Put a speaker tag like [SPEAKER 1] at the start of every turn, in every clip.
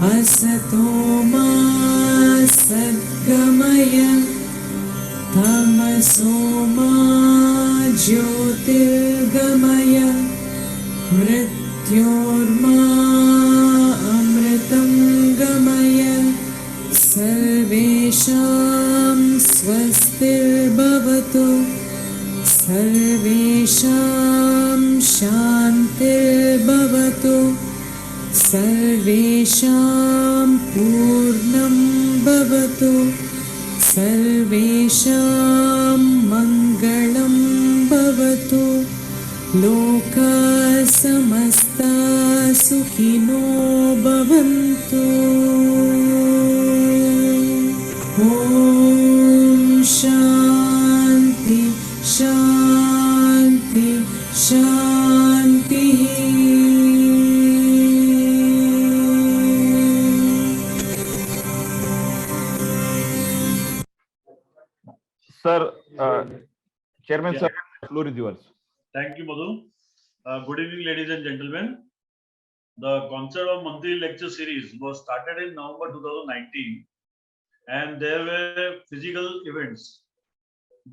[SPEAKER 1] असतो मा सद्गमय तमसो मा ज्योतिर्गमय मृत्योर्मा अमृतं गमय सर्वेषां स्वस्तिर्भवतु सर्वेषां शान्तिर्भवतु सर्वेषां पूर्णं भवतु सर्वेषां मङ्गलं भवतु लोकाः समस्ताः सुखिनो भवन्तु ॐ शान्ति शान्ति शान्तिः
[SPEAKER 2] Sir, Chairman, sir, the floor is yours.
[SPEAKER 3] Thank you, Madhu. Good evening, ladies and gentlemen. The concept of monthly lecture series was started in November 2019, and there were physical events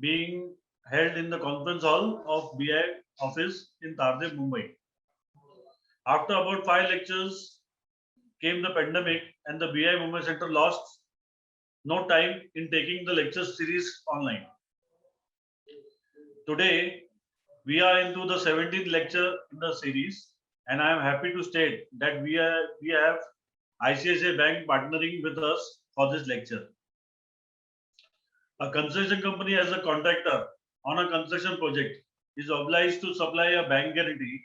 [SPEAKER 3] being held in the conference hall of BI office in Tardeb, Mumbai. After about 5 lectures came the pandemic, and the BI Mumbai Center lost no time in taking the lecture series online. Today, we are into the 17th lecture in the series, and I am happy to state that we have ICICI Bank partnering with us for this lecture. A construction company as a contractor on a construction project is obliged to supply a bank guarantee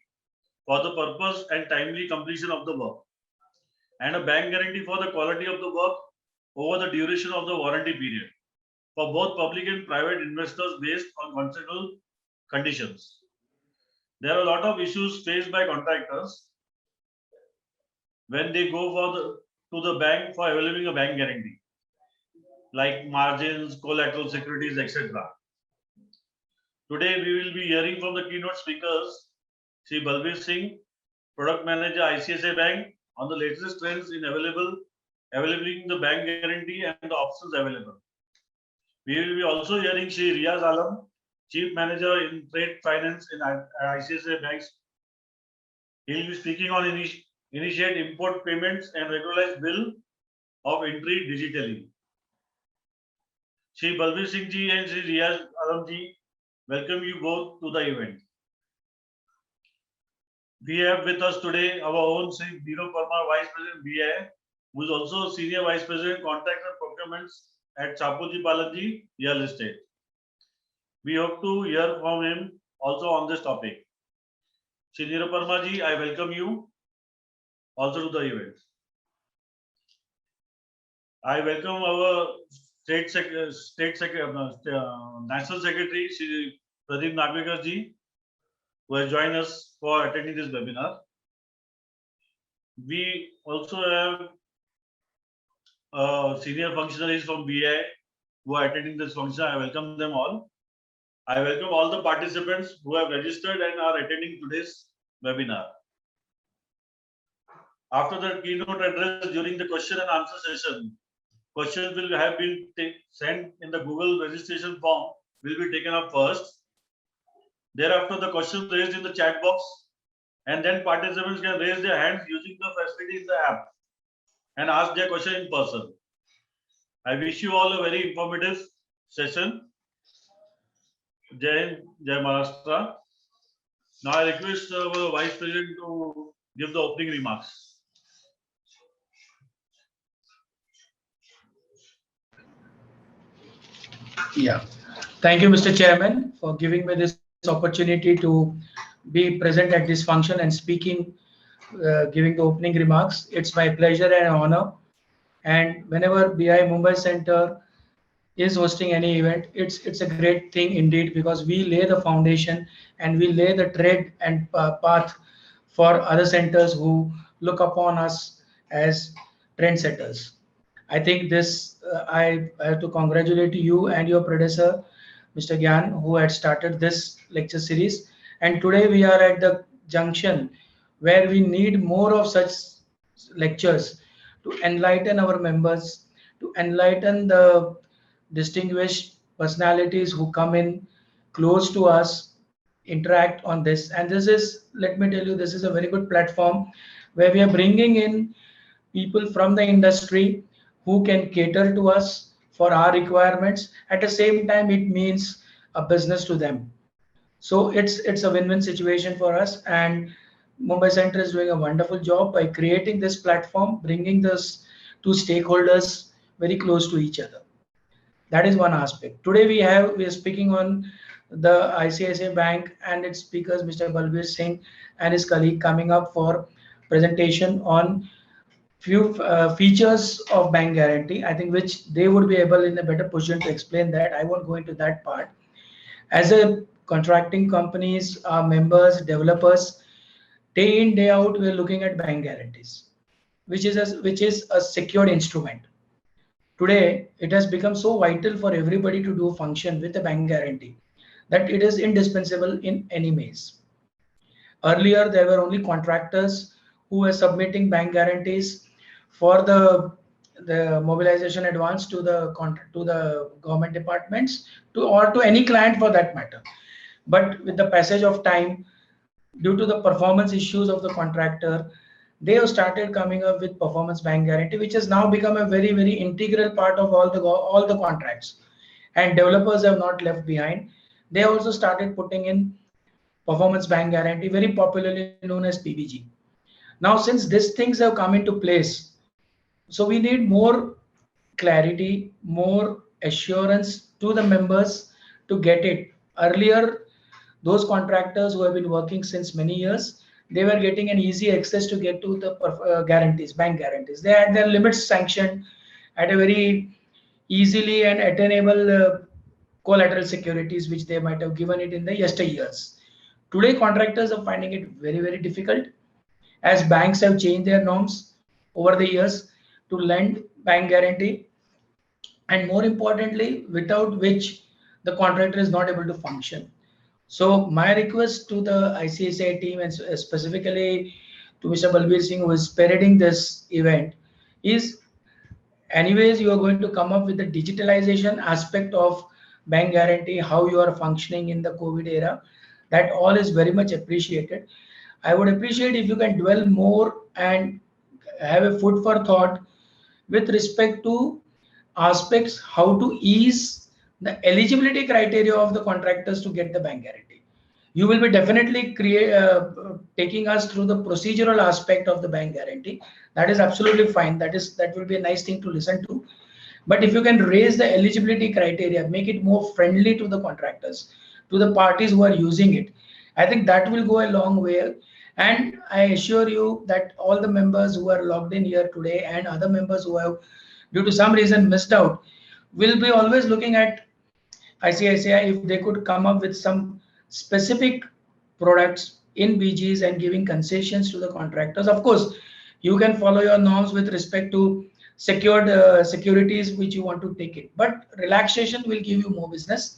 [SPEAKER 3] for the purpose and timely completion of the work, and a bank guarantee for the quality of the work over the duration of the warranty period for both public and private investors based on contractual conditions. There are a lot of issues faced by contractors when they go to the bank for availing a bank guarantee, like margins, collateral securities, etc. Today, we will be hearing from the keynote speakers, Sri Balbir Singh, Product Manager, ICICI Bank, on the latest trends in availing the bank guarantee and the options available. We will be also hearing Sri Riaz Alam, Chief Manager in Trade Finance in ICICI Banks. He will be speaking on initiate import payments and regularized bill of entry digitally. Sri Balbir Singh ji and Sri Riaz Alam ji, welcome you both to the event. We have with us today our own Sri Neerav Parmar, Vice President BI, who is also Senior Vice President Contracts and Procurements at Chapuji Palanji Real Estate. We hope to hear from him also on this topic. Shri Neerav Parmar ji, I welcome you also to the event. I welcome our National Secretary Shri Pradeep Nagvekar ji, who has joined us for attending this webinar. We also have senior functionaries from BI who are attending this function. I welcome them all. I welcome all the participants who have registered and are attending today's webinar. After the keynote address during the question and answer session, questions will have been sent in the Google registration form will be taken up first. Thereafter, the questions raised in the chat box, and then participants can raise their hands using the facility in the app and ask their question in person. I wish you all a very informative session. Jai Hind, Jai Maharashtra. Now I request our Vice President to give the opening remarks.
[SPEAKER 4] Yeah. Thank you, Mr. Chairman, for giving me this opportunity to be present at this function and speaking, giving the opening remarks. It's my pleasure and honor. And whenever BI Mumbai Center is hosting any event, it's a great thing indeed, because we lay the foundation and we lay the tread and path for other centers who look upon us as trendsetters. I think this, I have to congratulate you and your predecessor, Mr. Gyan, who had started this lecture series. And today we are at the junction where we need more of such lectures to enlighten our members, to enlighten the distinguished personalities who come in close to us, interact on this. And this is, let me tell you, this is a very good platform where we are bringing in people from the industry who can cater to us for our requirements. At the same time, it means a business to them. So it's a win-win situation for us, and Mumbai Center is doing a wonderful job by creating this platform, bringing this two stakeholders very close to each other. That is one aspect. Today we are speaking on the ICICI Bank and its speakers, Mr. Balbir Singh and his colleague, coming up for presentation on few features of bank guarantee. I think which they would be able in a better position to explain that. I won't go into that part. As a contracting companies, members, developers, day in day out, we're looking at bank guarantees, which is a secured instrument. Today, it has become so vital for everybody to do function with a bank guarantee that it is indispensable in any maze. Earlier, there were only contractors who were submitting bank guarantees for the mobilization advance to the government departments or to any client for that matter. But with the passage of time, due to the performance issues of the contractor, they have started coming up with performance bank guarantee, which has now become a very, very integral part of all the contracts. And developers have not left behind. They also started putting in performance bank guarantee, very popularly known as PBG. Now, since these things have come into place, so we need more clarity, more assurance to the members to get it. Earlier, those contractors who have been working since many years, they were getting an easy access to get to the guarantees, bank guarantees. They had their limits sanctioned at a very easily and attainable collateral securities, which they might have given it in the yesteryears. Today, contractors are finding it very, very difficult as banks have changed their norms over the years to lend bank guarantee, and more importantly, without which the contractor is not able to function. So my request to the ICICI team and specifically to Mr. Balbir Singh, who is spearheading this event, is anyways you are going to come up with the digitalization aspect of bank guarantee, how you are functioning in the COVID era. That all is very much appreciated. I would appreciate if you can dwell more and have a food for thought with respect to aspects how to ease the eligibility criteria of the contractors to get the bank guarantee. You will be definitely taking us through the procedural aspect of the bank guarantee. That is absolutely fine. That will be a nice thing to listen to. But if you can raise the eligibility criteria, make it more friendly to the contractors, to the parties who are using it, I think that will go a long way. And I assure you that all the members who are logged in here today and other members who have due to some reason missed out will be always looking at ICICI if they could come up with some specific products in BGs and giving concessions to the contractors. Of course, you can follow your norms with respect to secured securities which you want to take it, but relaxation will give you more business.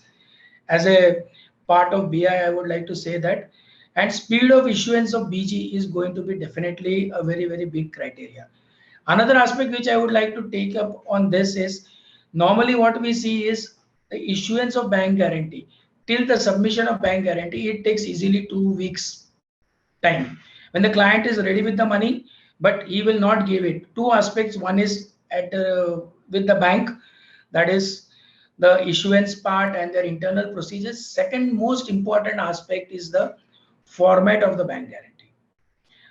[SPEAKER 4] As a part of BI, I would like to say that, and speed of issuance of BG is going to be definitely a very, very big criteria. Another aspect which I would like to take up on this is, normally what we see is the issuance of bank guarantee. Till the submission of bank guarantee, it takes easily 2 weeks time. When the client is ready with the money, but he will not give it. Two aspects. One is with the bank, that is the issuance part and their internal procedures. Second most important aspect is the format of the bank guarantee.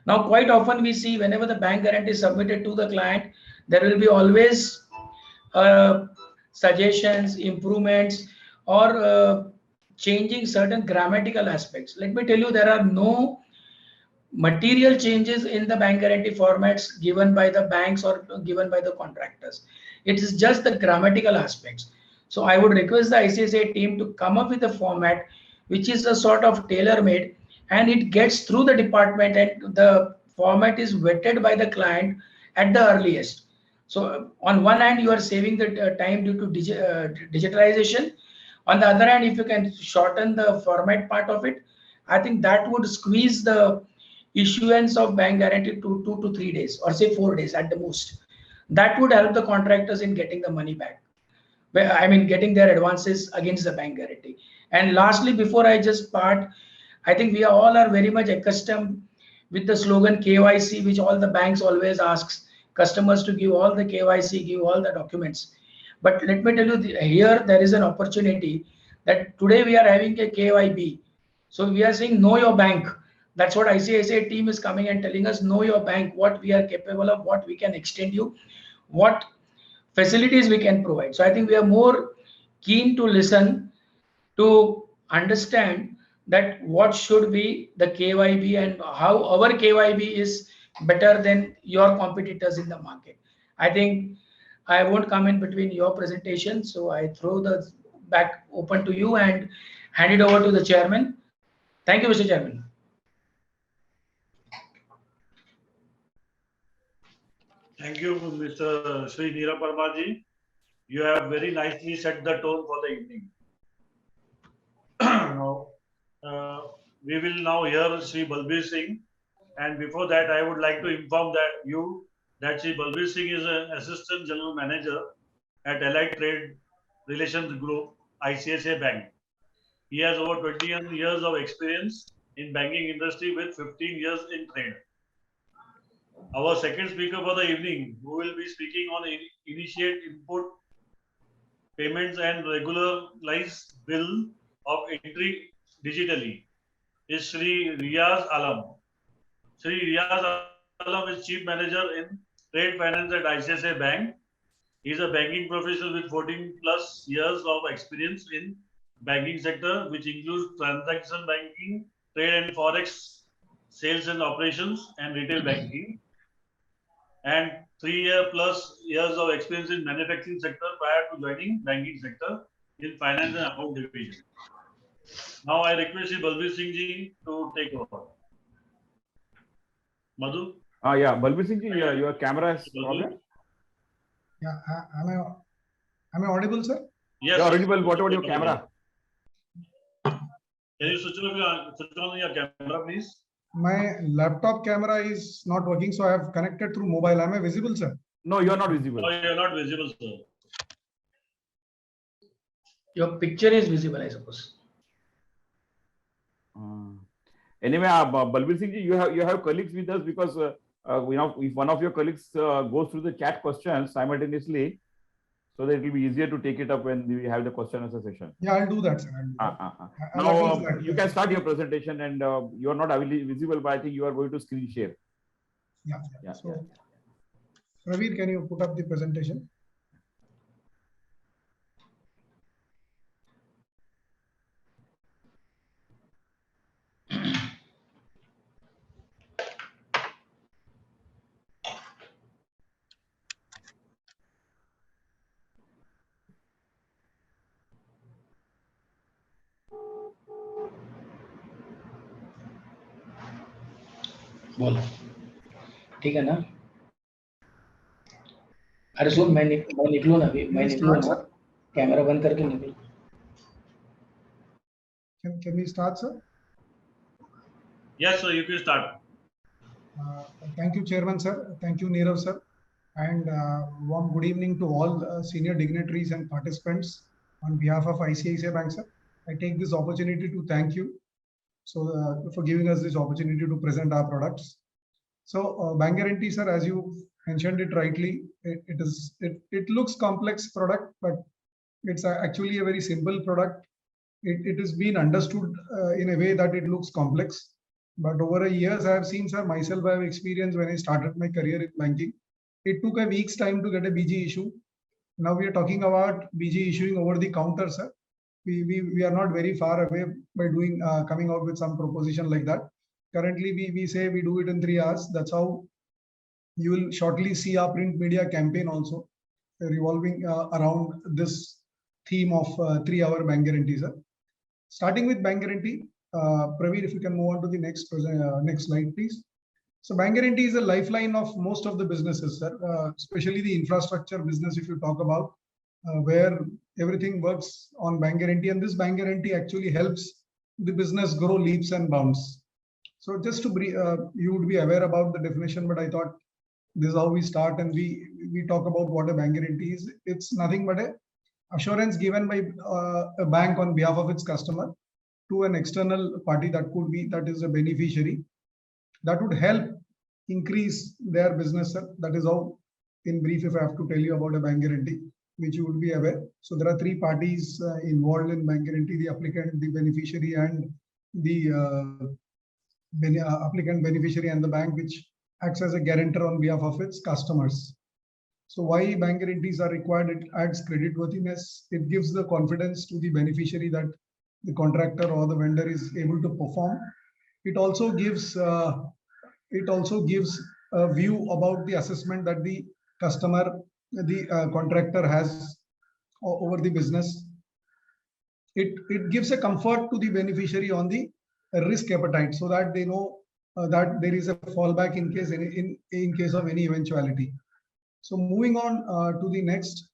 [SPEAKER 4] Now, quite often we see whenever the bank guarantee is submitted to the client, there will be always suggestions, improvements, or changing certain grammatical aspects. Let me tell you, there are no material changes in the bank guarantee formats given by the banks or given by the contractors. It is just the grammatical aspects. So I would request the ICICI team to come up with a format which is a sort of tailor-made, and it gets through the department and the format is vetted by the client at the earliest. So on one hand, you are saving the time due to digitalization. On the other hand, if you can shorten the format part of it, I think that would squeeze the issuance of bank guarantee to 2 to 3 days, or say 4 days at the most. That would help the contractors in getting the money back. I mean, getting their advances against the bank guarantee. And lastly, before I just part, I think we all are very much accustomed with the slogan KYC, which all the banks always asks customers to give all the KYC, give all the documents. But let me tell you, here there is an opportunity that today we are having a KYB. So we are saying know your bank. That's what ICICI team is coming and telling us, know your bank, what we are capable of, what we can extend you, what facilities we can provide. So I think we are more keen to listen, to understand that what should be the KYB and how our KYB is better than your competitors in the market. I think I won't come in between your presentation, so I throw the back open to you and hand it over to the chairman. Thank you, Mr. Chairman.
[SPEAKER 3] Thank you, Mr. Sri Neerav Parmaji. You have very nicely set the tone for the evening. Now, we will now hear Sri Balbir Singh. And before that, I would like to inform that Sri Balbir Singh is an Assistant General Manager at Allied Trade Relations Group, ICICI Bank. He has over 20 years of experience in banking industry with 15 years in trade. Our second speaker for the evening, who will be speaking on initiate input payments and regularize bill of entry digitally, is Sri Riaz Alam. Sri Riaz Alam is Chief Manager in Trade Finance at ICICI Bank. He is a banking professional with 14 plus years of experience in banking sector, which includes transaction banking, trade and forex, sales and operations, and retail banking, and 3 plus years of experience in manufacturing sector prior to joining banking sector in finance and account division. Now I request Balbir Singh ji to take over. Madhu?
[SPEAKER 2] Yeah, Balbir Singh ji, your camera is problem.
[SPEAKER 5] Yeah, am I audible, sir?
[SPEAKER 3] Yes.
[SPEAKER 2] You're audible. What about your camera?
[SPEAKER 3] Can you switch on your camera, please?
[SPEAKER 5] My laptop camera is not working, so I have connected through mobile. Am I visible, sir?
[SPEAKER 2] No, you are not visible.
[SPEAKER 3] No, you are not visible, sir.
[SPEAKER 4] Your picture is visible, I suppose.
[SPEAKER 2] Anyway, Balbir Singh ji, you have colleagues with us, because if one of your colleagues goes through the chat questions simultaneously, so that it will be easier to take it up when we have the question answer session.
[SPEAKER 5] Yeah, I'll do that, sir.
[SPEAKER 2] Now you can start your presentation, and you are not visible, but I think you are going to screen share.
[SPEAKER 5] Yeah. So, Praveen, can you put up the presentation?
[SPEAKER 4] बोलो ठीक है ना अरे सुन मैं निकलूँ ना अभी मैं निकलूँ ना कैमरा बंद करके निकलूँ
[SPEAKER 5] Can we start, sir?
[SPEAKER 3] Yes, sir, you can start.
[SPEAKER 5] Thank you, Chairman, sir. Thank you, Neerav, sir. And warm good evening to all senior dignitaries and participants on behalf of ICICI Bank, sir. I take this opportunity to thank you for giving us this opportunity to present our products. So bank guarantee, sir, as you mentioned it rightly, it looks complex product, but it's actually a very simple product. It has been understood in a way that it looks complex. But over the years, I have seen, sir, myself, I have experienced when I started my career in banking. It took a week's time to get a BG issue. Now we are talking about BG issuing over the counter, sir. We are not very far away by doing coming out with some proposition like that. Currently, we say we do it in 3 hours. That's how you will shortly see our print media campaign also revolving around this theme of 3-hour bank guarantee, sir. Starting with bank guarantee, Praveen, if you can move on to the next slide, please. So bank guarantee is a lifeline of most of the businesses, sir, especially the infrastructure business, if you talk about, where everything works on bank guarantee. And this bank guarantee actually helps the business grow leaps and bounds. So just to you would be aware about the definition, but I thought this is how we start, and we talk about what a bank guarantee is. It's nothing but a assurance given by a bank on behalf of its customer to an external party, that is a beneficiary, that would help increase their business. That is how, in brief, if I have to tell you about a bank guarantee, which you would be aware. So there are three parties involved in bank guarantee: the applicant, the beneficiary, and the applicant, beneficiary, and the bank, which acts as a guarantor on behalf of its customers. So why bank guarantees are required? It adds creditworthiness. It gives the confidence to the beneficiary that the contractor or the vendor is able to perform. It also gives a view about the assessment that the customer, the contractor has over the business. It gives a comfort to the beneficiary on the risk appetite, so that they know that there is a fallback in case of any eventuality. So moving on to the next.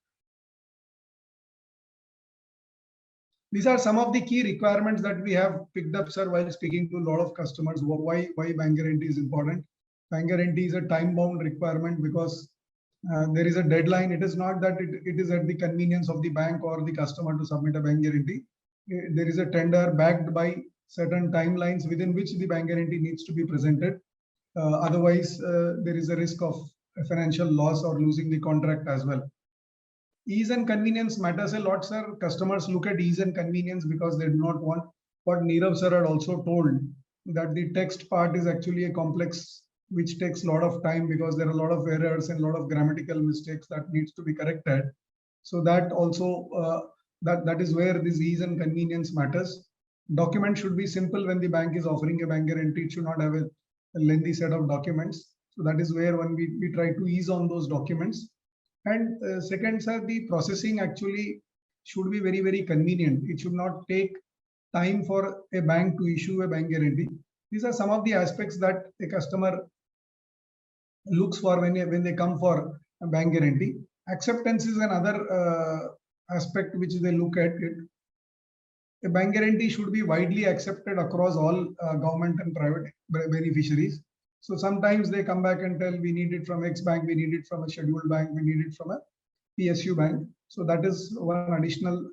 [SPEAKER 5] These are some of the key requirements that we have picked up, sir, while speaking to a lot of customers. Why bank guarantee is important? Bank guarantee is a time-bound requirement because there is a deadline. It is not that it is at the convenience of the bank or the customer to submit a bank guarantee. There is a tender backed by certain timelines within which the bank guarantee needs to be presented. Otherwise, there is a risk of a financial loss or losing the contract as well. Ease and convenience matters a lot, sir. Customers look at ease and convenience because they do not want, what Nirav sir had also told, that the text part is actually a complex which takes a lot of time because there are a lot of errors and a lot of grammatical mistakes that needs to be corrected. So that also that is where this ease and convenience matters. Document should be simple when the bank is offering a bank guarantee. It should not have a lengthy set of documents. So that is where when we try to ease on those documents. And second, sir, the processing actually should be very, very convenient. It should not take time for a bank to issue a bank guarantee. These are some of the aspects that a customer looks for when they come for a bank guarantee. Acceptance is another aspect which they look at it. A bank guarantee should be widely accepted across all government and private beneficiaries. So sometimes they come back and tell, we need it from X bank, we need it from a scheduled bank, we need it from a PSU bank. So that is one additional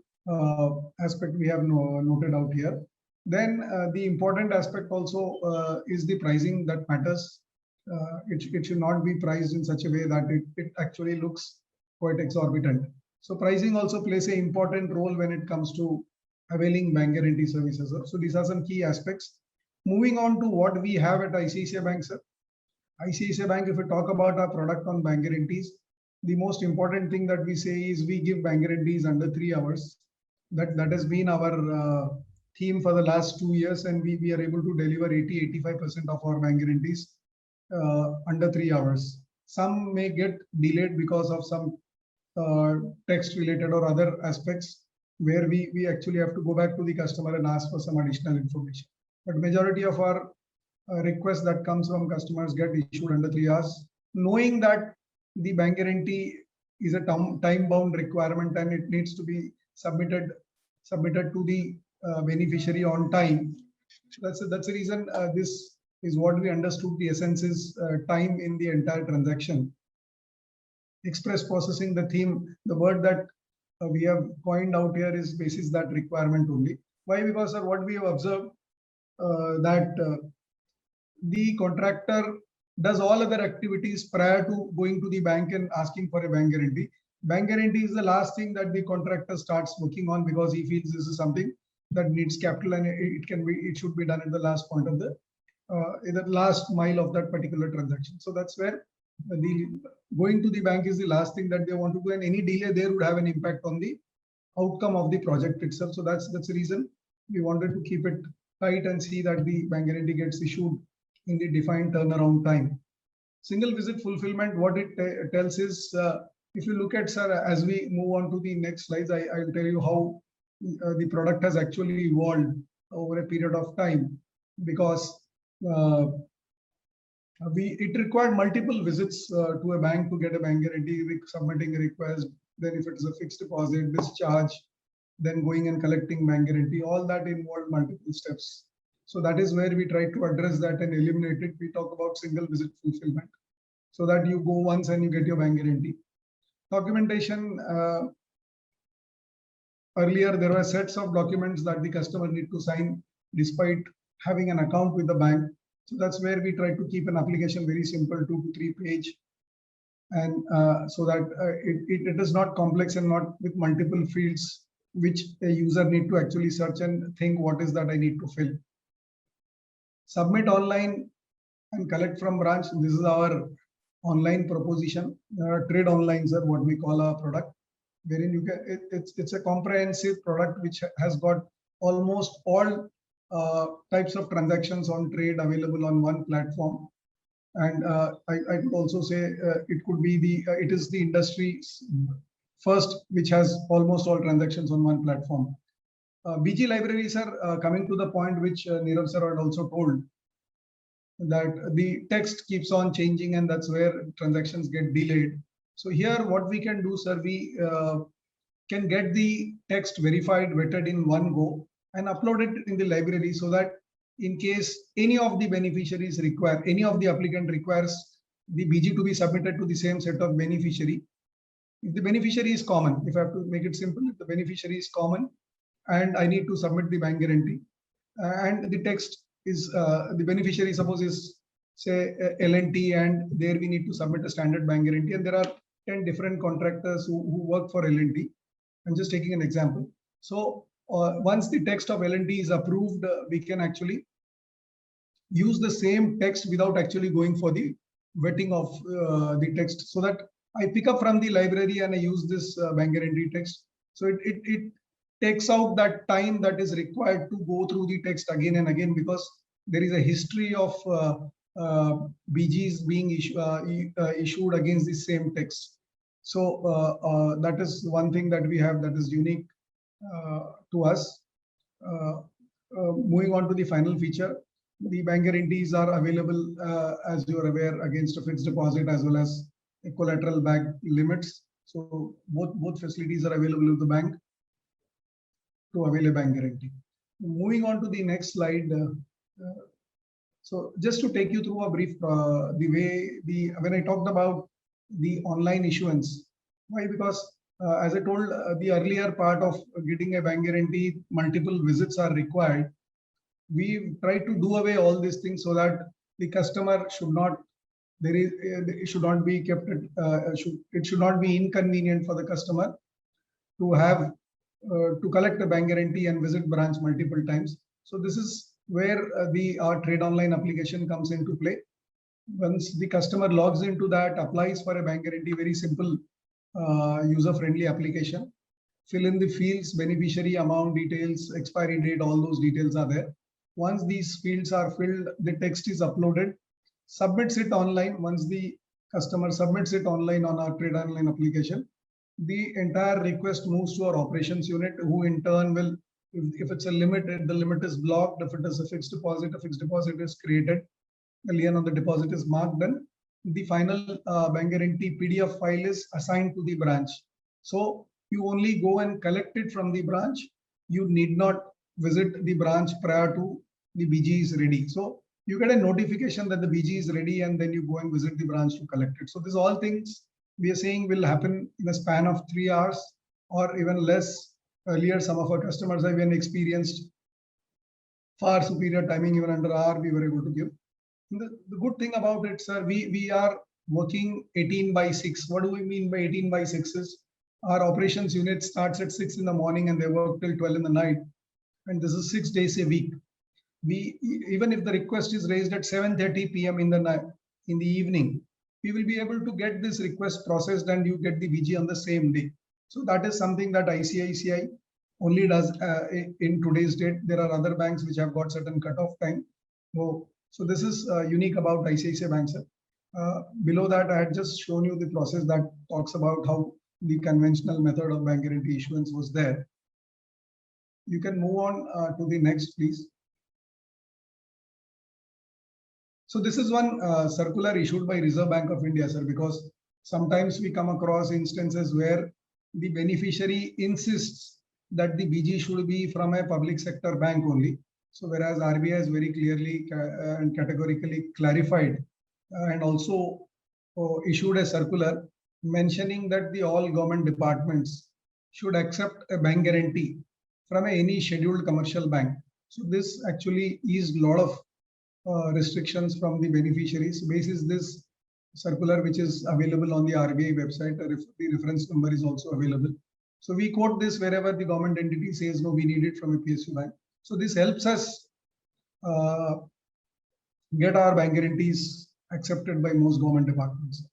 [SPEAKER 5] aspect we have noted out here. Then the important aspect also is the pricing that matters. It should not be priced in such a way that it actually looks quite exorbitant. So pricing also plays an important role when it comes to availing bank guarantee services. So these are some key aspects. Moving on to what we have at ICICI Bank, sir. ICICI Bank, if we talk about our product on bank guarantees, the most important thing that we say is we give bank guarantees under 3 hours. That has been our theme for the last 2 years, and we are able to deliver 80-85% of our bank guarantees under 3 hours. Some may get delayed because of some text related or other aspects where we actually have to go back to the customer and ask for some additional information. But majority of our requests that comes from customers get issued under 3 hours, knowing that the bank guarantee is a time-bound requirement and it needs to be submitted to the beneficiary on time. That's the reason this is what we understood. The essence is time in the entire transaction. Express processing, the theme, the word that we have coined out here is basis that requirement only. Why? Because what we have observed that the contractor does all other activities prior to going to the bank and asking for a bank guarantee. Bank guarantee is the last thing that the contractor starts working on because he feels this is something that needs capital and it should be done at the last point of the last mile of that particular transaction. So that's where the going to the bank is the last thing that they want to do, and any delay there would have an impact on the outcome of the project itself. So that's the reason we wanted to keep it tight and see that the bank guarantee gets issued in the defined turnaround time. Single visit fulfillment, what it tells is, if you look at, sir, as we move on to the next slides, I'll tell you how the product has actually evolved over a period of time, because it required multiple visits to a bank to get a bank guarantee, submitting a request, then if it is a fixed deposit, discharge, then going and collecting bank guarantee, all that involved multiple steps. So that is where we try to address that and eliminate it. We talk about single visit fulfillment, so that you go once and you get your bank guarantee. Documentation, earlier there were sets of documents that the customer need to sign despite having an account with the bank. So that's where we try to keep an application very simple, 2 to 3 page, and so that it is not complex and not with multiple fields which a user need to actually search and think what is that I need to fill. Submit online and collect from branch. This is our online proposition. Trade online, sir, what we call our product, wherein you can, it's a comprehensive product which has got almost all types of transactions on trade available on one platform. And I could also say it could be it is the industry's first which has almost all transactions on one platform. BG libraries are coming to the point which Nirav sir had also told, that the text keeps on changing and that's where transactions get delayed. So here what we can do, sir, we can get the text verified, vetted in one go and upload it in the library, so that in case any of the beneficiaries require, any of the applicant requires the BG to be submitted to the same set of beneficiary. If the beneficiary is common, if I have to make it simple, if the beneficiary is common and I need to submit the bank guarantee and the text is the beneficiary suppose is say L&T, and there we need to submit a standard bank guarantee, and there are 10 different contractors who work for L&T. I'm just taking an example. So once the text of L&T is approved, we can actually use the same text without actually going for the vetting of the text, so that I pick up from the library and I use this bank guarantee text. So it takes out that time that is required to go through the text again and again, because there is a history of BGs being issued against the same text. So that is one thing that we have that is unique to us. Moving on to the final feature, the bank guarantees are available, as you are aware, against a fixed deposit as well as a collateral back limits. So both facilities are available with the bank to avail a bank guarantee. Moving on to the next slide. So just to take you through a brief, when I talked about the online issuance, why? Because as I told, the earlier part of getting a bank guarantee, multiple visits are required. We try to do away all these things so that the customer should not, it should not be kept, it should not be inconvenient for the customer to have to collect a bank guarantee and visit branch multiple times. So this is where our trade online application comes into play. Once the customer logs into that, applies for a bank guarantee, very simple, user-friendly application. Fill in the fields, beneficiary, amount details, expiry date, all those details are there. Once these fields are filled, the text is uploaded, submits it online. Once the customer submits it online on our trade online application, the entire request moves to our operations unit, who in turn will, if it's a limit, the limit is blocked. If it is a fixed deposit is created. The lien on the deposit is marked, then the final bank guarantee PDF file is assigned to the branch. So you only go and collect it from the branch. You need not visit the branch prior to the BG is ready. So you get a notification that the BG is ready, and then you go and visit the branch to collect it. So these all things we are saying will happen in a span of 3 hours or even less. Earlier, some of our customers have even experienced far superior timing, even under hour we were able to give. The good thing about it, sir, we are working 18/6. What do we mean by 18/6 is our operations unit starts at 6 in the morning and they work till 12 in the night. And this is 6 days a week. Even if the request is raised at 7:30 PM in the night, in the evening, we will be able to get this request processed and you get the BG on the same day. So that is something that ICICI only does in today's date. There are other banks which have got certain cutoff time. So this is unique about ICICI Bank, sir. Below that, I had just shown you the process that talks about how the conventional method of bank guarantee issuance was there. You can move on to the next, please. So this is one circular issued by Reserve Bank of India, sir, because sometimes we come across instances where the beneficiary insists that the BG should be from a public sector bank only. So whereas RBI has very clearly and categorically clarified and also issued a circular mentioning that the all government departments should accept a bank guarantee from any scheduled commercial bank. So this actually eased a lot of restrictions from the beneficiaries. Basis this circular, which is available on the RBI website, the reference number is also available. So we quote this wherever the government entity says, no, we need it from a PSU bank. So this helps us get our bank guarantees accepted by most government departments.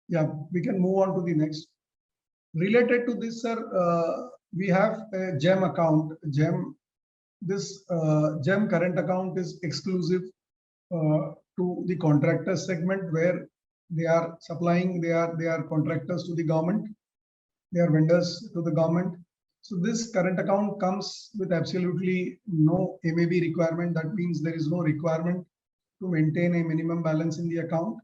[SPEAKER 5] Yeah, we can move on to the next. Related to this, sir, we have a GEM account. This GEM current account is exclusive to the contractor segment, where they are supplying, they are contractors to the government, they are vendors to the government. So this current account comes with absolutely no MAB requirement. That means there is no requirement to maintain a minimum balance in the account,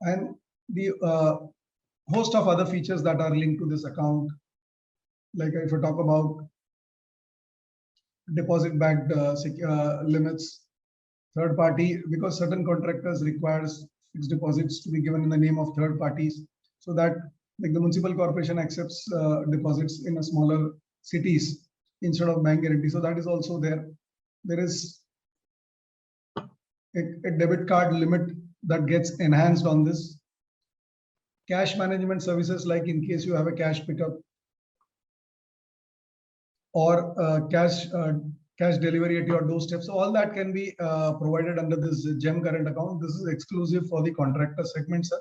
[SPEAKER 5] and the host of other features that are linked to this account, like if I talk about deposit backed limits, third party, because certain contractors requires fixed deposits to be given in the name of third parties, so that like the municipal corporation accepts deposits in a smaller cities instead of bank guarantee. So that is also there. There is a debit card limit that gets enhanced on this. Cash management services, like in case you have a cash pickup or cash delivery at your doorstep. So all that can be provided under this GEM current account. This is exclusive for the contractor segment, sir.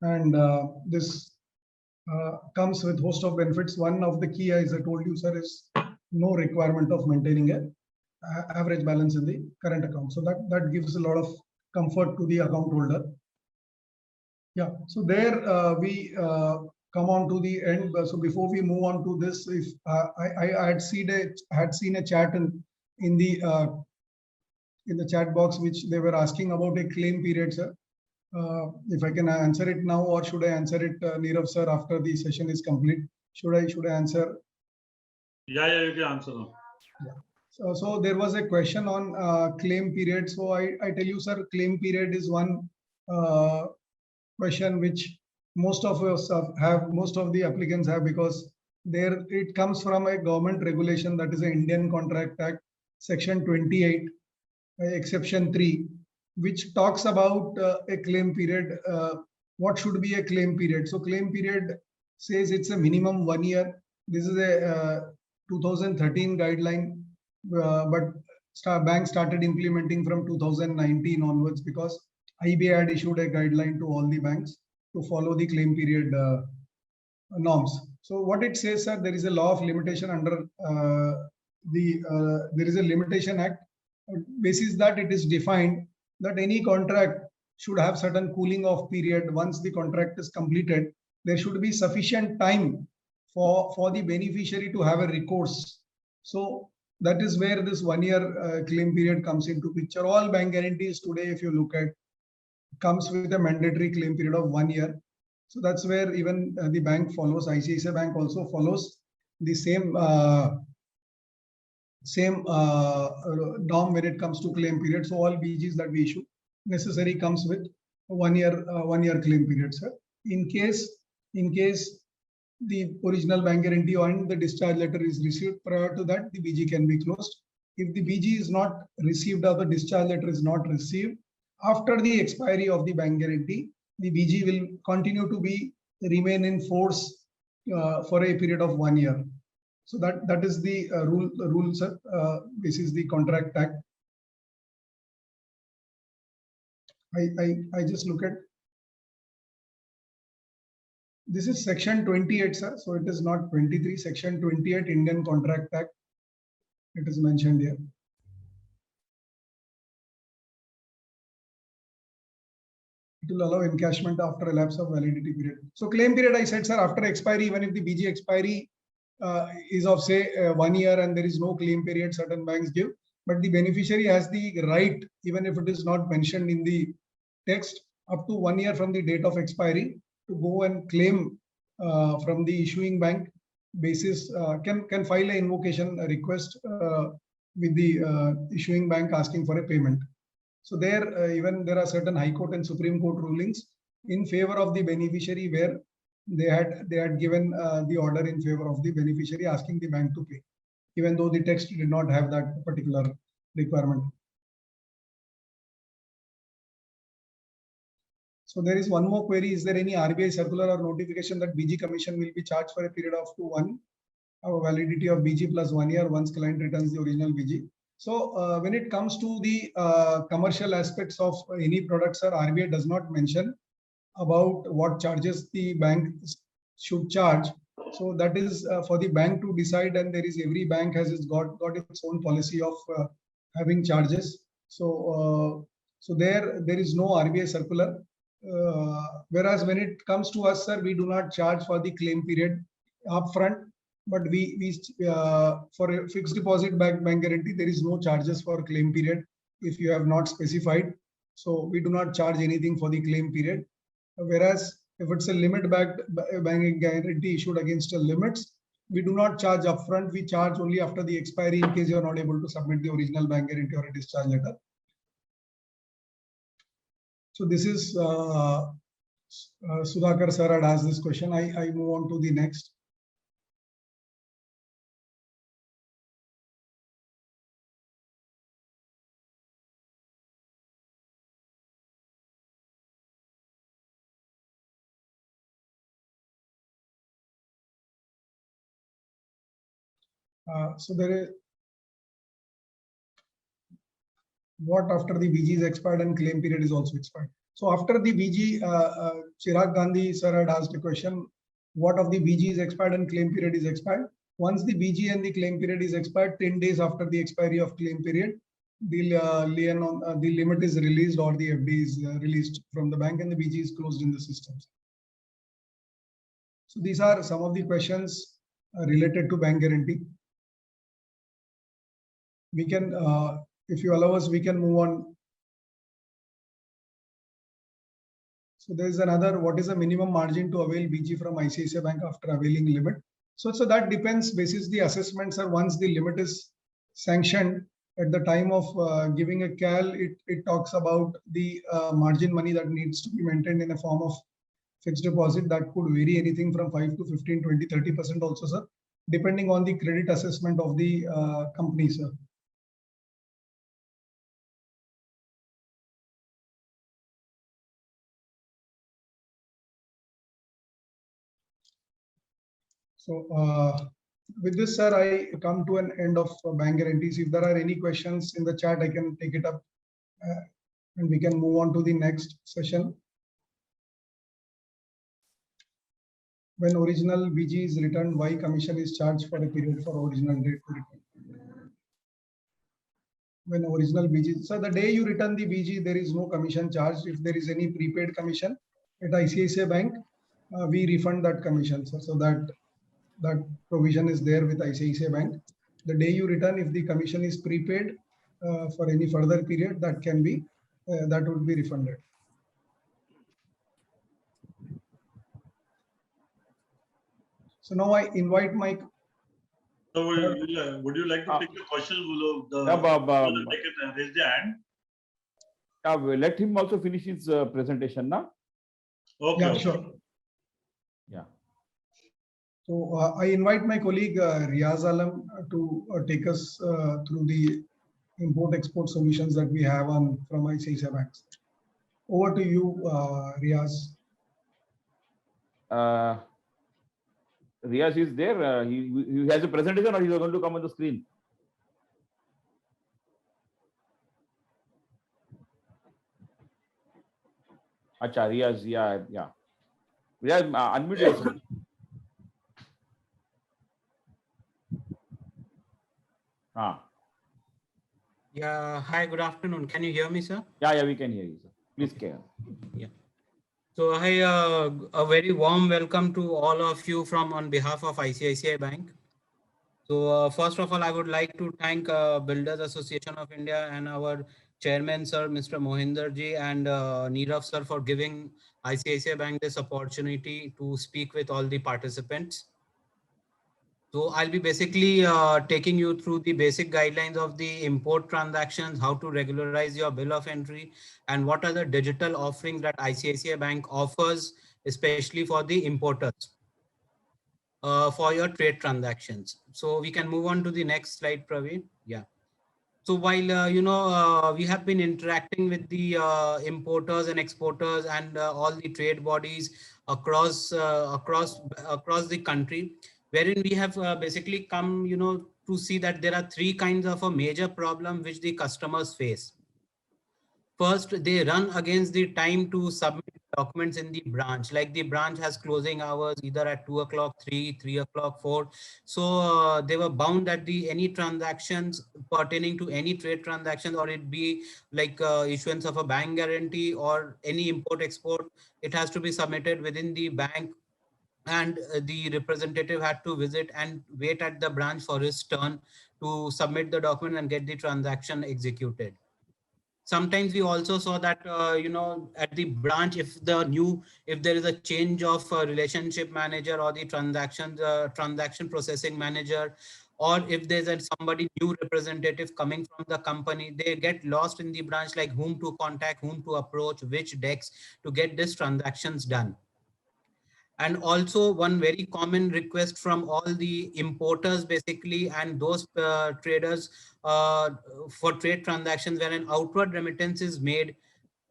[SPEAKER 5] And this comes with host of benefits. One of the key, as I told you, sir, is no requirement of maintaining a average balance in the current account. So that gives a lot of comfort to the account holder. Yeah, so there we come on to the end. So before we move on to this, if I had seen a chat in the chat box, which they were asking about a claim period, sir. If I can answer it now, or should I answer it, Nirav sir, after the session is complete? Should I answer?
[SPEAKER 3] Yeah, you can answer now.
[SPEAKER 5] Yeah. So there was a question on claim period. So I tell you, sir, claim period is one question which most of us have, most of the applicants have, because there it comes from a government regulation, that is the Indian Contract Act, section 28, exception 3, which talks about a claim period. What should be a claim period? So claim period says it's a minimum 1 year. This is a 2013 guideline, but bank started implementing from 2019 onwards, because IBA had issued a guideline to all the banks to follow the claim period norms. So what it says, sir, there is a law of limitation under there is a limitation act. Basis that it is defined that any contract should have certain cooling off period. Once the contract is completed, there should be sufficient time for the beneficiary to have a recourse. So that is where this 1 year claim period comes into picture. All bank guarantees today, if you look at, comes with a mandatory claim period of 1 year. So that's where even the bank follows. ICICI Bank also follows the same norm when it comes to claim period. So all BGs that we issue necessary comes with 1 year claim period, sir. In case the original bank guarantee and the discharge letter is received, prior to that the BG can be closed. If the BG is not received or the discharge letter is not received, after the expiry of the bank guarantee, the BG will continue to remain in force for a period of 1 year. So that is the rule, sir. This is the Contract Act. I just look at, this is section 28, sir. So it is not 23, section 28 Indian Contract Act. It is mentioned here. It will allow encashment after a lapse of validity period. So claim period, I said, sir, after expiry, even if the BG expiry is of say 1 year and there is no claim period, certain banks give, but the beneficiary has the right, even if it is not mentioned in the text, up to 1 year from the date of expiry to go and claim from the issuing bank basis can file an invocation request with the issuing bank asking for a payment. So there even there are certain High Court and Supreme Court rulings in favor of the beneficiary where they had given the order in favor of the beneficiary asking the bank to pay, even though the text did not have that particular requirement. So there is one more query. Is there any RBI circular or notification that BG commission will be charged for a period of validity of BG plus 1 year once client returns the original BG? So when it comes to the commercial aspects of any product, sir, RBI does not mention about what charges the bank should charge. So that is for the bank to decide, and there is every bank has got its own policy of having charges. So there is no RBI circular. Whereas when it comes to us, sir, we do not charge for the claim period upfront, but we for a fixed deposit bank guarantee, there is no charges for claim period if you have not specified. So we do not charge anything for the claim period. Whereas if it's a limit backed bank guarantee issued against a limits, we do not charge upfront. We charge only after the expiry in case you are not able to submit the original bank guarantee or a discharge letter. So this is Sudhakar sir had asked this question. I move on to the next. So there is what after the BG is expired and claim period is also expired. So after the BG, Chirag Gandhi sir had asked a question, what of the BG is expired and claim period is expired? Once the BG and the claim period is expired, 10 days after the expiry of claim period, the limit is released or the FD is released from the bank and the BG is closed in the systems. So these are some of the questions related to bank guarantee. We can, if you allow us, we can move on. So there is another, what is the minimum margin to avail BG from ICICI Bank after availing limit? So that depends, basis the assessments are once the limit is sanctioned at the time of giving a CAL, it talks about the margin money that needs to be maintained in a form of fixed deposit that could vary anything from 5 to 15, 20, 30% also, sir, depending on the credit assessment of the company, sir. So with this, sir, I come to an end of bank guarantees. If there are any questions in the chat, I can take it up and we can move on to the next session. When original BG is returned, why commission is charged for a period for original date to return? When original BG, so the day you return the BG, there is no commission charged. If there is any prepaid commission at ICICI Bank, we refund that commission, sir. So that provision is there with ICICI Bank. The day you return, if the commission is prepaid for any further period, that can be that would be refunded. So now I invite my.
[SPEAKER 3] So would you like to take the questions? Raise the hand.
[SPEAKER 2] Let him also finish his presentation now.
[SPEAKER 3] Okay.
[SPEAKER 5] Yeah, sure.
[SPEAKER 2] Yeah.
[SPEAKER 5] So I invite my colleague Riaz Alam to take us through the import-export solutions that we have from ICICI Banks. Over to you, Riaz.
[SPEAKER 2] Riaz is there. He has a presentation, or he is going to come on the screen. Acha, Riaz, yeah. Riaz, unmute yourself.
[SPEAKER 6] Yeah, hi, good afternoon. Can you hear me, sir?
[SPEAKER 2] Yeah, we can hear you, sir. Please carry on.
[SPEAKER 6] Yeah. So hi, a very warm welcome to all of you on behalf of ICICI Bank. So first of all, I would like to thank Builders Association of India and our Chairman Sir, Mr. Mohinder ji, and Nirav Sir for giving ICICI Bank this opportunity to speak with all the participants. So I'll be basically taking you through the basic guidelines of the import transactions, how to regularize your bill of entry, and what are the digital offerings that ICICI Bank offers, especially for the importers for your trade transactions. So we can move on to the next slide, Praveen. Yeah. So while we have been interacting with the importers and exporters and all the trade bodies across the country, wherein we have basically come to see that there are three kinds of a major problem which the customers face. First, they run against the time to submit documents in the branch. Like the branch has closing hours either at 2 o'clock, 3 o'clock, 4. So they were bound that the any transactions pertaining to any trade transactions, or it be like issuance of a bank guarantee or any import export, it has to be submitted within the bank, and the representative had to visit and wait at the branch for his turn to submit the document and get the transaction executed. Sometimes we also saw that at the branch, if there is a change of relationship manager or the transaction processing manager, or if there's somebody new representative coming from the company, they get lost in the branch, like whom to contact, whom to approach, which decks to get these transactions done. And also one very common request from all the importers basically, and those traders for trade transactions where an outward remittance is made,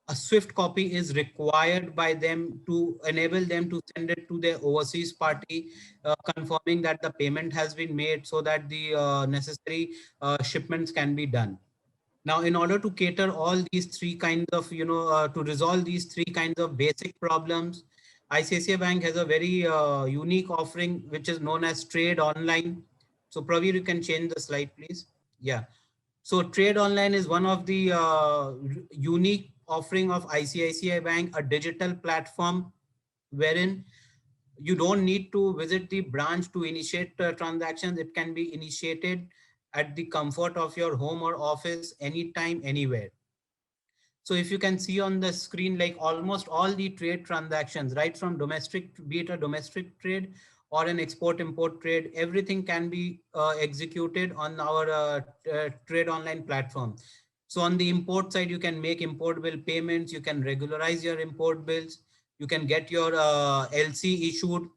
[SPEAKER 6] a swift copy is required by them to enable them to send it to their overseas party, confirming that the payment has been made so that the necessary shipments can be done. Now, in order to cater all these three kinds of, to resolve these three kinds of basic problems, ICICI Bank has a very unique offering, which is known as Trade Online. So Praveer, you can change the slide, please. Yeah. So Trade Online is one of the unique offering of ICICI Bank, a digital platform wherein you don't need to visit the branch to initiate transactions. It can be initiated at the comfort of your home or office, anytime, anywhere. So if you can see on the screen, like almost all the trade transactions, right from domestic, be it a domestic trade or an export import trade, everything can be executed on our Trade Online platform. So on the import side, you can make import bill payments, you can regularize your import bills, you can get your LC issued,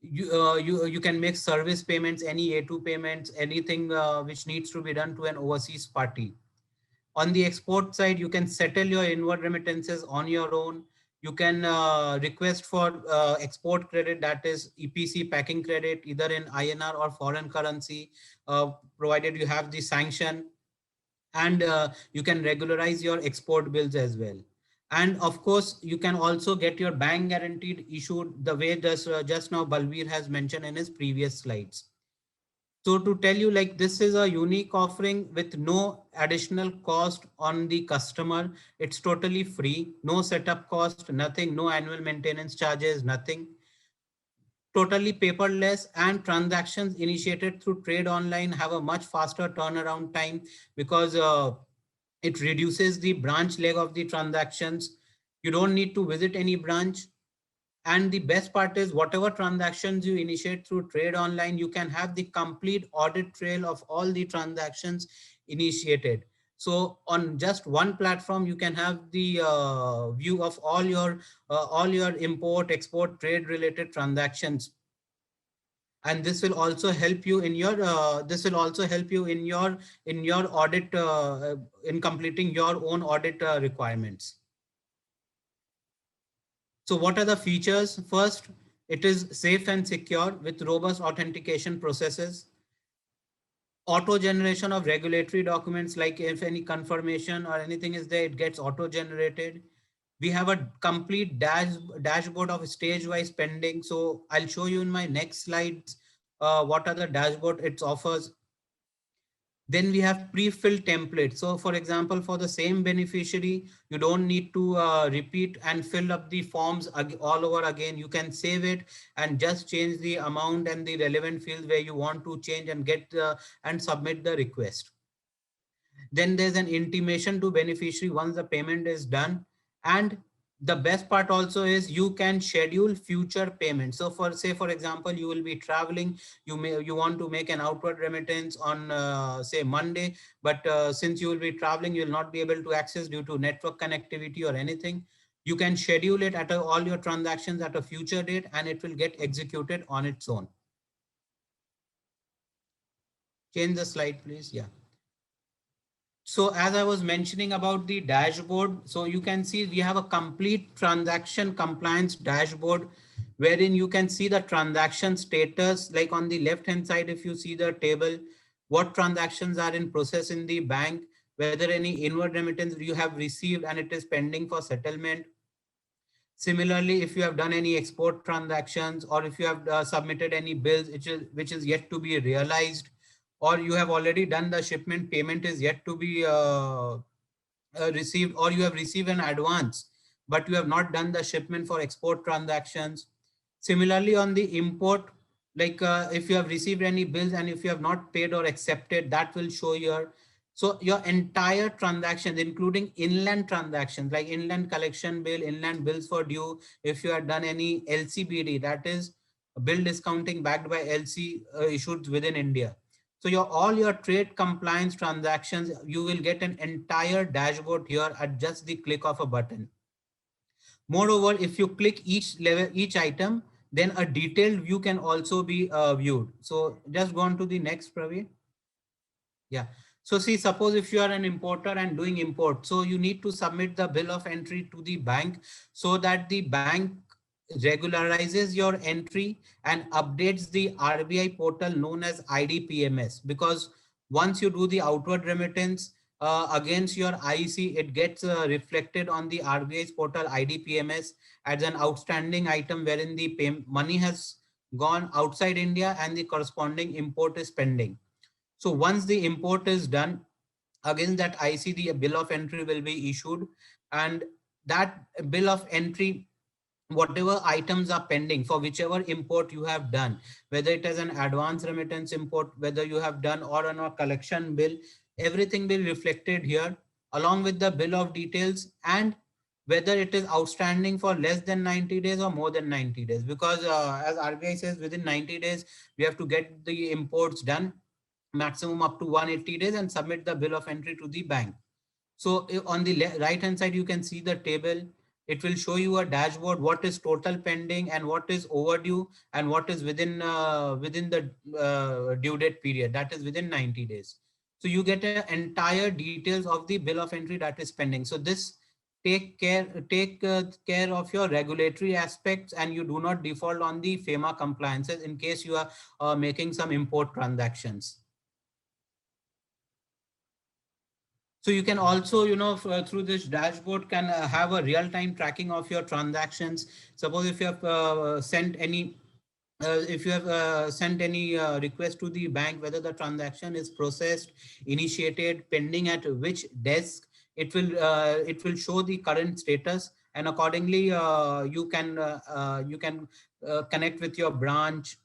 [SPEAKER 6] you can make service payments, any A2 payments, anything which needs to be done to an overseas party. On the export side, you can settle your inward remittances on your own. You can request for export credit, that is EPC packing credit, either in INR or foreign currency, provided you have the sanction. And you can regularize your export bills as well. And of course, you can also get your bank guaranteed issued the way just now Balbir has mentioned in his previous slides. So to tell you, like, this is a unique offering with no additional cost on the customer. It's totally free, no setup cost, nothing, no annual maintenance charges, nothing. Totally paperless, and transactions initiated through Trade Online have a much faster turnaround time because it reduces the branch leg of the transactions. You don't need to visit any branch. And the best part is, whatever transactions you initiate through Trade Online, you can have the complete audit trail of all the transactions initiated. So on just one platform, you can have the view of all your import, export, trade related transactions. And this will also help you in your audit, in completing your own audit requirements. So what are the features? First, it is safe and secure with robust authentication processes. Auto generation of regulatory documents, like if any confirmation or anything is there, it gets auto generated. We have a complete dashboard of stage-wise pending. So I'll show you in my next slides what are the dashboard it offers. Then we have pre-filled templates. So for example, for the same beneficiary, you don't need to repeat and fill up the forms all over again. You can save it and just change the amount and the relevant fields where you want to change and get and submit the request. Then there's an intimation to beneficiary once the payment is done. And the best part also is you can schedule future payments. So for say, for example, you will be traveling, you want to make an outward remittance on say Monday, but since you will be traveling, you will not be able to access due to network connectivity or anything. You can schedule it at all your transactions at a future date, and it will get executed on its own. Change the slide, please. Yeah. So as I was mentioning about the dashboard, so you can see we have a complete transaction compliance dashboard wherein you can see the transaction status, like on the left hand side, if you see the table, what transactions are in process in the bank, whether any inward remittance you have received and it is pending for settlement. Similarly, if you have done any export transactions, or if you have submitted any bills which is yet to be realized, or you have already done the shipment, payment is yet to be received, or you have received an advance, but you have not done the shipment for export transactions. Similarly, on the import, like if you have received any bills and if you have not paid or accepted, that will show here. So your entire transactions, including inland transactions like inland collection bill, inland bills for due, if you have done any LCBD, that is bill discounting backed by LC issued within India. So all your trade compliance transactions, you will get an entire dashboard here at just the click of a button. Moreover, if you click each level, each item, then a detailed view can also be viewed. So just go on to the next, Praveen. Yeah. So see, suppose if you are an importer and doing import, so you need to submit the bill of entry to the bank so that the bank regularizes your entry and updates the RBI portal known as IDPMS. Because once you do the outward remittance against your IEC, it gets reflected on the RBI's portal IDPMS as an outstanding item wherein the money has gone outside India and the corresponding import is pending. So once the import is done, against that IEC, the bill of entry will be issued, and that bill of entry, whatever items are pending for whichever import you have done, whether it is an advance remittance import, whether you have done or on a collection bill, everything will be reflected here along with the bill of details, and whether it is outstanding for less than 90 days or more than 90 days. Because as RBI says, within 90 days, we have to get the imports done, maximum up to 180 days, and submit the bill of entry to the bank. So on the right hand side, you can see the table. It will show you a dashboard, what is total pending and what is overdue and what is within the due date period, that is within 90 days. So you get an entire details of the bill of entry that is pending. So this take care of your regulatory aspects, and you do not default on the FEMA compliances in case you are making some import transactions. So you can also, through this dashboard can have a real-time tracking of your transactions. Suppose if you have sent any request to the bank, whether the transaction is processed, initiated, pending at which desk, it will show the current status, and accordingly you can connect with your branch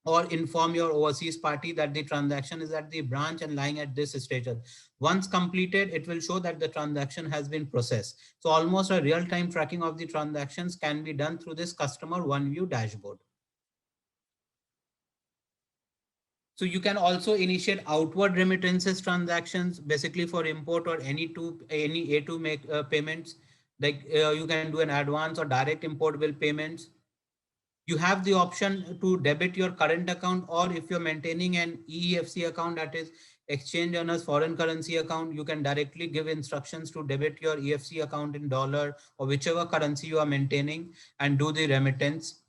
[SPEAKER 6] or inform your overseas party that the transaction is at the branch and lying at this status. Once completed, it will show that the transaction has been processed. So almost a real-time tracking of the transactions can be done through this customer OneView dashboard. So you can also initiate outward remittances transactions, basically for import or any A2 make payments. Like you can do an advance or direct import bill payments. You have the option to debit your current account, or if you're maintaining an EEFC account, that is exchange earners foreign currency account, you can directly give instructions to debit your EFC account in dollar or whichever currency you are maintaining and do the remittance.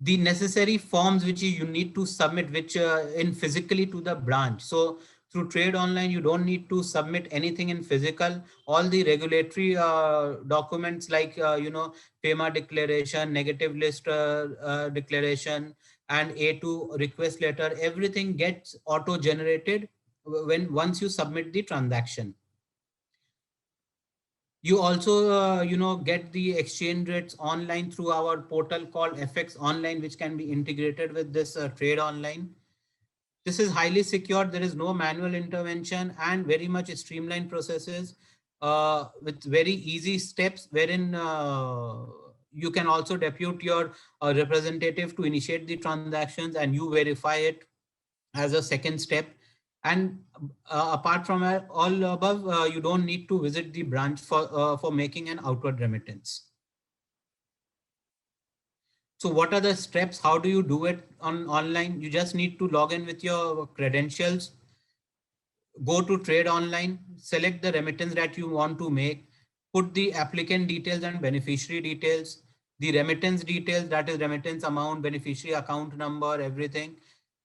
[SPEAKER 6] The necessary forms which you need to submit, which in physically to the branch. So through Trade Online, you don't need to submit anything in physical. All the regulatory documents like, FEMA declaration, negative list declaration, and A2 request letter, everything gets auto-generated once you submit the transaction. You also, get the exchange rates online through our portal called FX Online, which can be integrated with this Trade Online. This is highly secure. There is no manual intervention and very much streamlined processes with very easy steps wherein you can also depute your representative to initiate the transactions and you verify it as a second step. And apart from all above, you don't need to visit the branch for making an outward remittance. So what are the steps? How do you do it on online? You just need to log in with your credentials, go to Trade Online, select the remittance that you want to make, put the applicant details and beneficiary details, the remittance details, that is remittance amount, beneficiary account number, everything.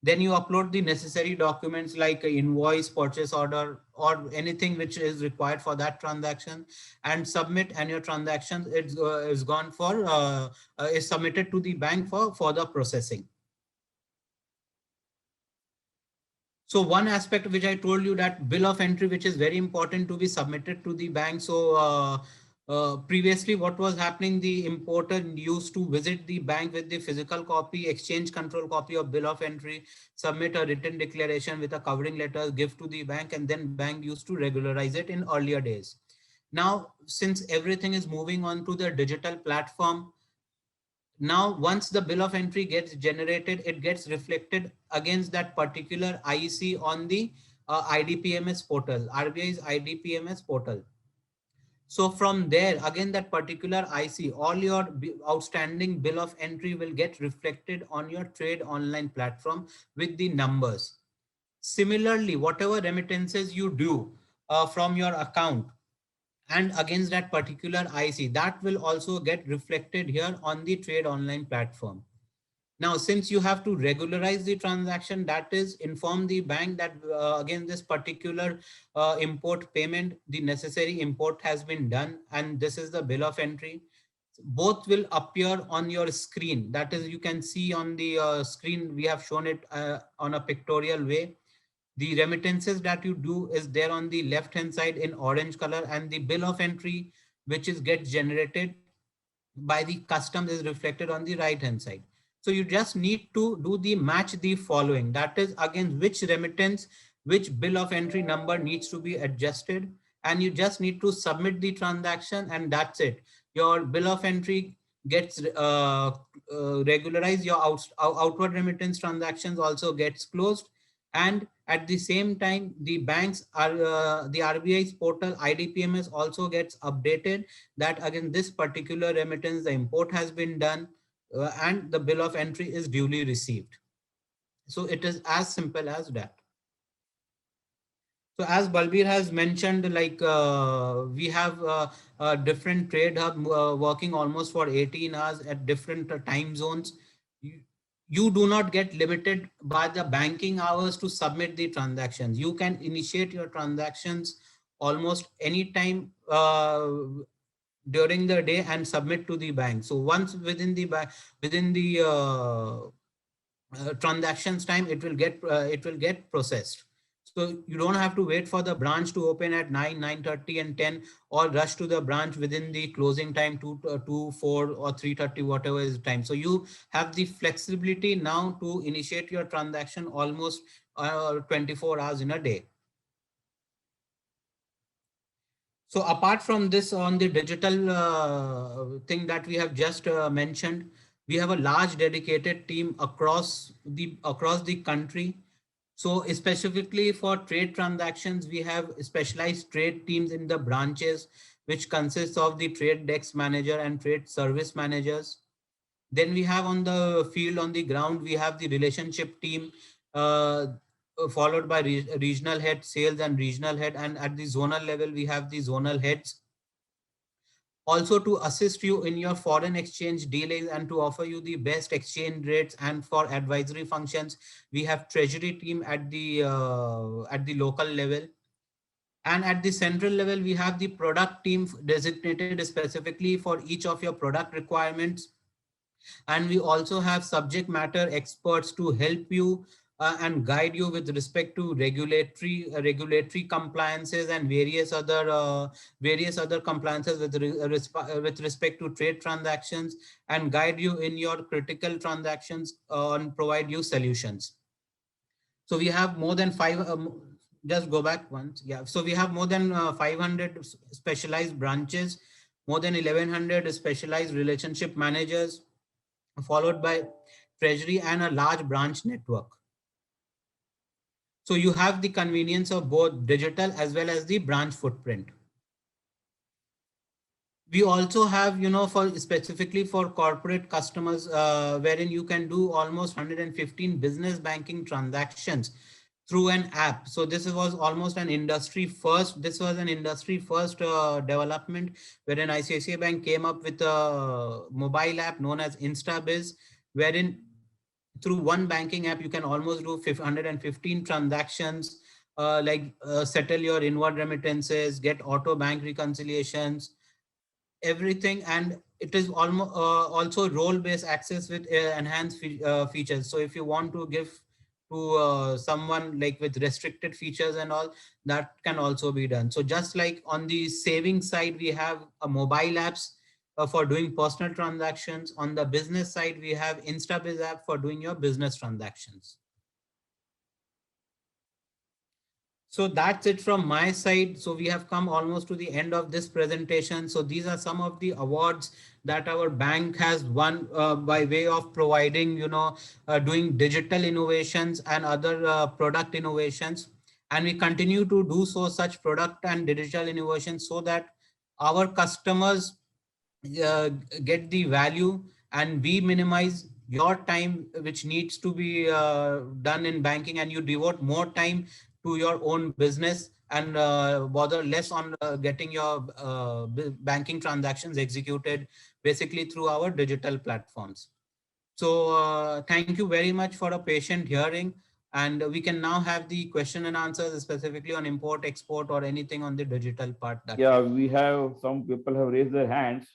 [SPEAKER 6] Then you upload the necessary documents like invoice, purchase order, or anything which is required for that transaction, and submit, and your transaction is gone for is submitted to the bank for further processing. So one aspect which I told you, that bill of entry, which is very important to be submitted to the bank. So previously what was happening, the importer used to visit the bank with the physical copy, exchange control copy of bill of entry, submit a written declaration with a covering letter, give to the bank, and then bank used to regularize it in earlier days. Now, since everything is moving on to the digital platform, now once the bill of entry gets generated, it gets reflected against that particular IEC on the IDPMS portal, RBI's IDPMS portal. So from there, again, that particular IC, all your outstanding bill of entry will get reflected on your Trade Online platform with the numbers. Similarly, whatever remittances you do from your account and against that particular IC, that will also get reflected here on the Trade Online platform. Now, since you have to regularize the transaction, that is, inform the bank that again, this particular import payment, the necessary import has been done, and this is the bill of entry. Both will appear on your screen. That is, you can see on the screen, we have shown it on a pictorial way. The remittances that you do is there on the left hand side in orange color, and the bill of entry, which is gets generated by the customs, is reflected on the right hand side. So you just need to do the match the following. That is, again, which remittance, which bill of entry number needs to be adjusted, and you just need to submit the transaction, and that's it. Your bill of entry gets regularized, your outward remittance transactions also gets closed, and at the same time, the banks are the RBI's portal IDPMS also gets updated that again, this particular remittance, the import has been done and the bill of entry is duly received. So it is as simple as that. So as Balbir has mentioned, like we have a different trade hub working almost for 18 hours at different time zones. You do not get limited by the banking hours to submit the transactions. You can initiate your transactions almost any time during the day and submit to the bank. So once within the transactions time, it will get processed. So you don't have to wait for the branch to open at 9, 9:30 and 10, or rush to the branch within the closing time 2, 4 or 3:30, whatever is time. So you have the flexibility now to initiate your transaction almost 24 hours in a day. So apart from this, on the digital thing that we have just mentioned, we have a large dedicated team across the country. So specifically for trade transactions, we have specialized trade teams in the branches, which consists of the trade desk manager and trade service managers. Then we have on the field, on the ground, we have the relationship team, followed by regional head, sales and regional head. And at the zonal level, we have the zonal heads. Also to assist you in your foreign exchange dealings and to offer you the best exchange rates, and for advisory functions, we have treasury team at the local level. And at the central level, we have the product team designated specifically for each of your product requirements. And we also have subject matter experts to help you and guide you with respect to regulatory compliances and various other compliances with respect to trade transactions, and guide you in your critical transactions and provide you solutions. So we have more than just go back once. Yeah. So we have more than 500 specialized branches, more than 1100 specialized relationship managers, followed by treasury and a large branch network. So you have the convenience of both digital as well as the branch footprint. We also have, for specifically for corporate customers, wherein you can do almost 115 business banking transactions through an app. So this was almost an industry first. This was an industry first development, wherein ICICI Bank came up with a mobile app known as InstaBiz, wherein through one banking app, you can almost do 115 transactions, settle your inward remittances, get auto bank reconciliations, everything. And it is almost also role-based access with enhanced features. So if you want to give to someone like with restricted features and all, that can also be done. So just like on the saving side, we have a mobile apps for doing personal transactions. On the business side, we have InstaBiz app for doing your business transactions. So that's it from my side. So we have come almost to the end of this presentation. So these are some of the awards that our bank has won by way of providing, doing digital innovations and other product innovations. And we continue to do so, such product and digital innovations, so that our customers get the value and we minimize your time, which needs to be done in banking, and you devote more time to your own business and bother less on getting your banking transactions executed basically through our digital platforms. So thank you very much for a patient hearing, and we can now have the question and answers specifically on import, export, or anything on the digital part.
[SPEAKER 2] Yeah, we have some people have raised their hands.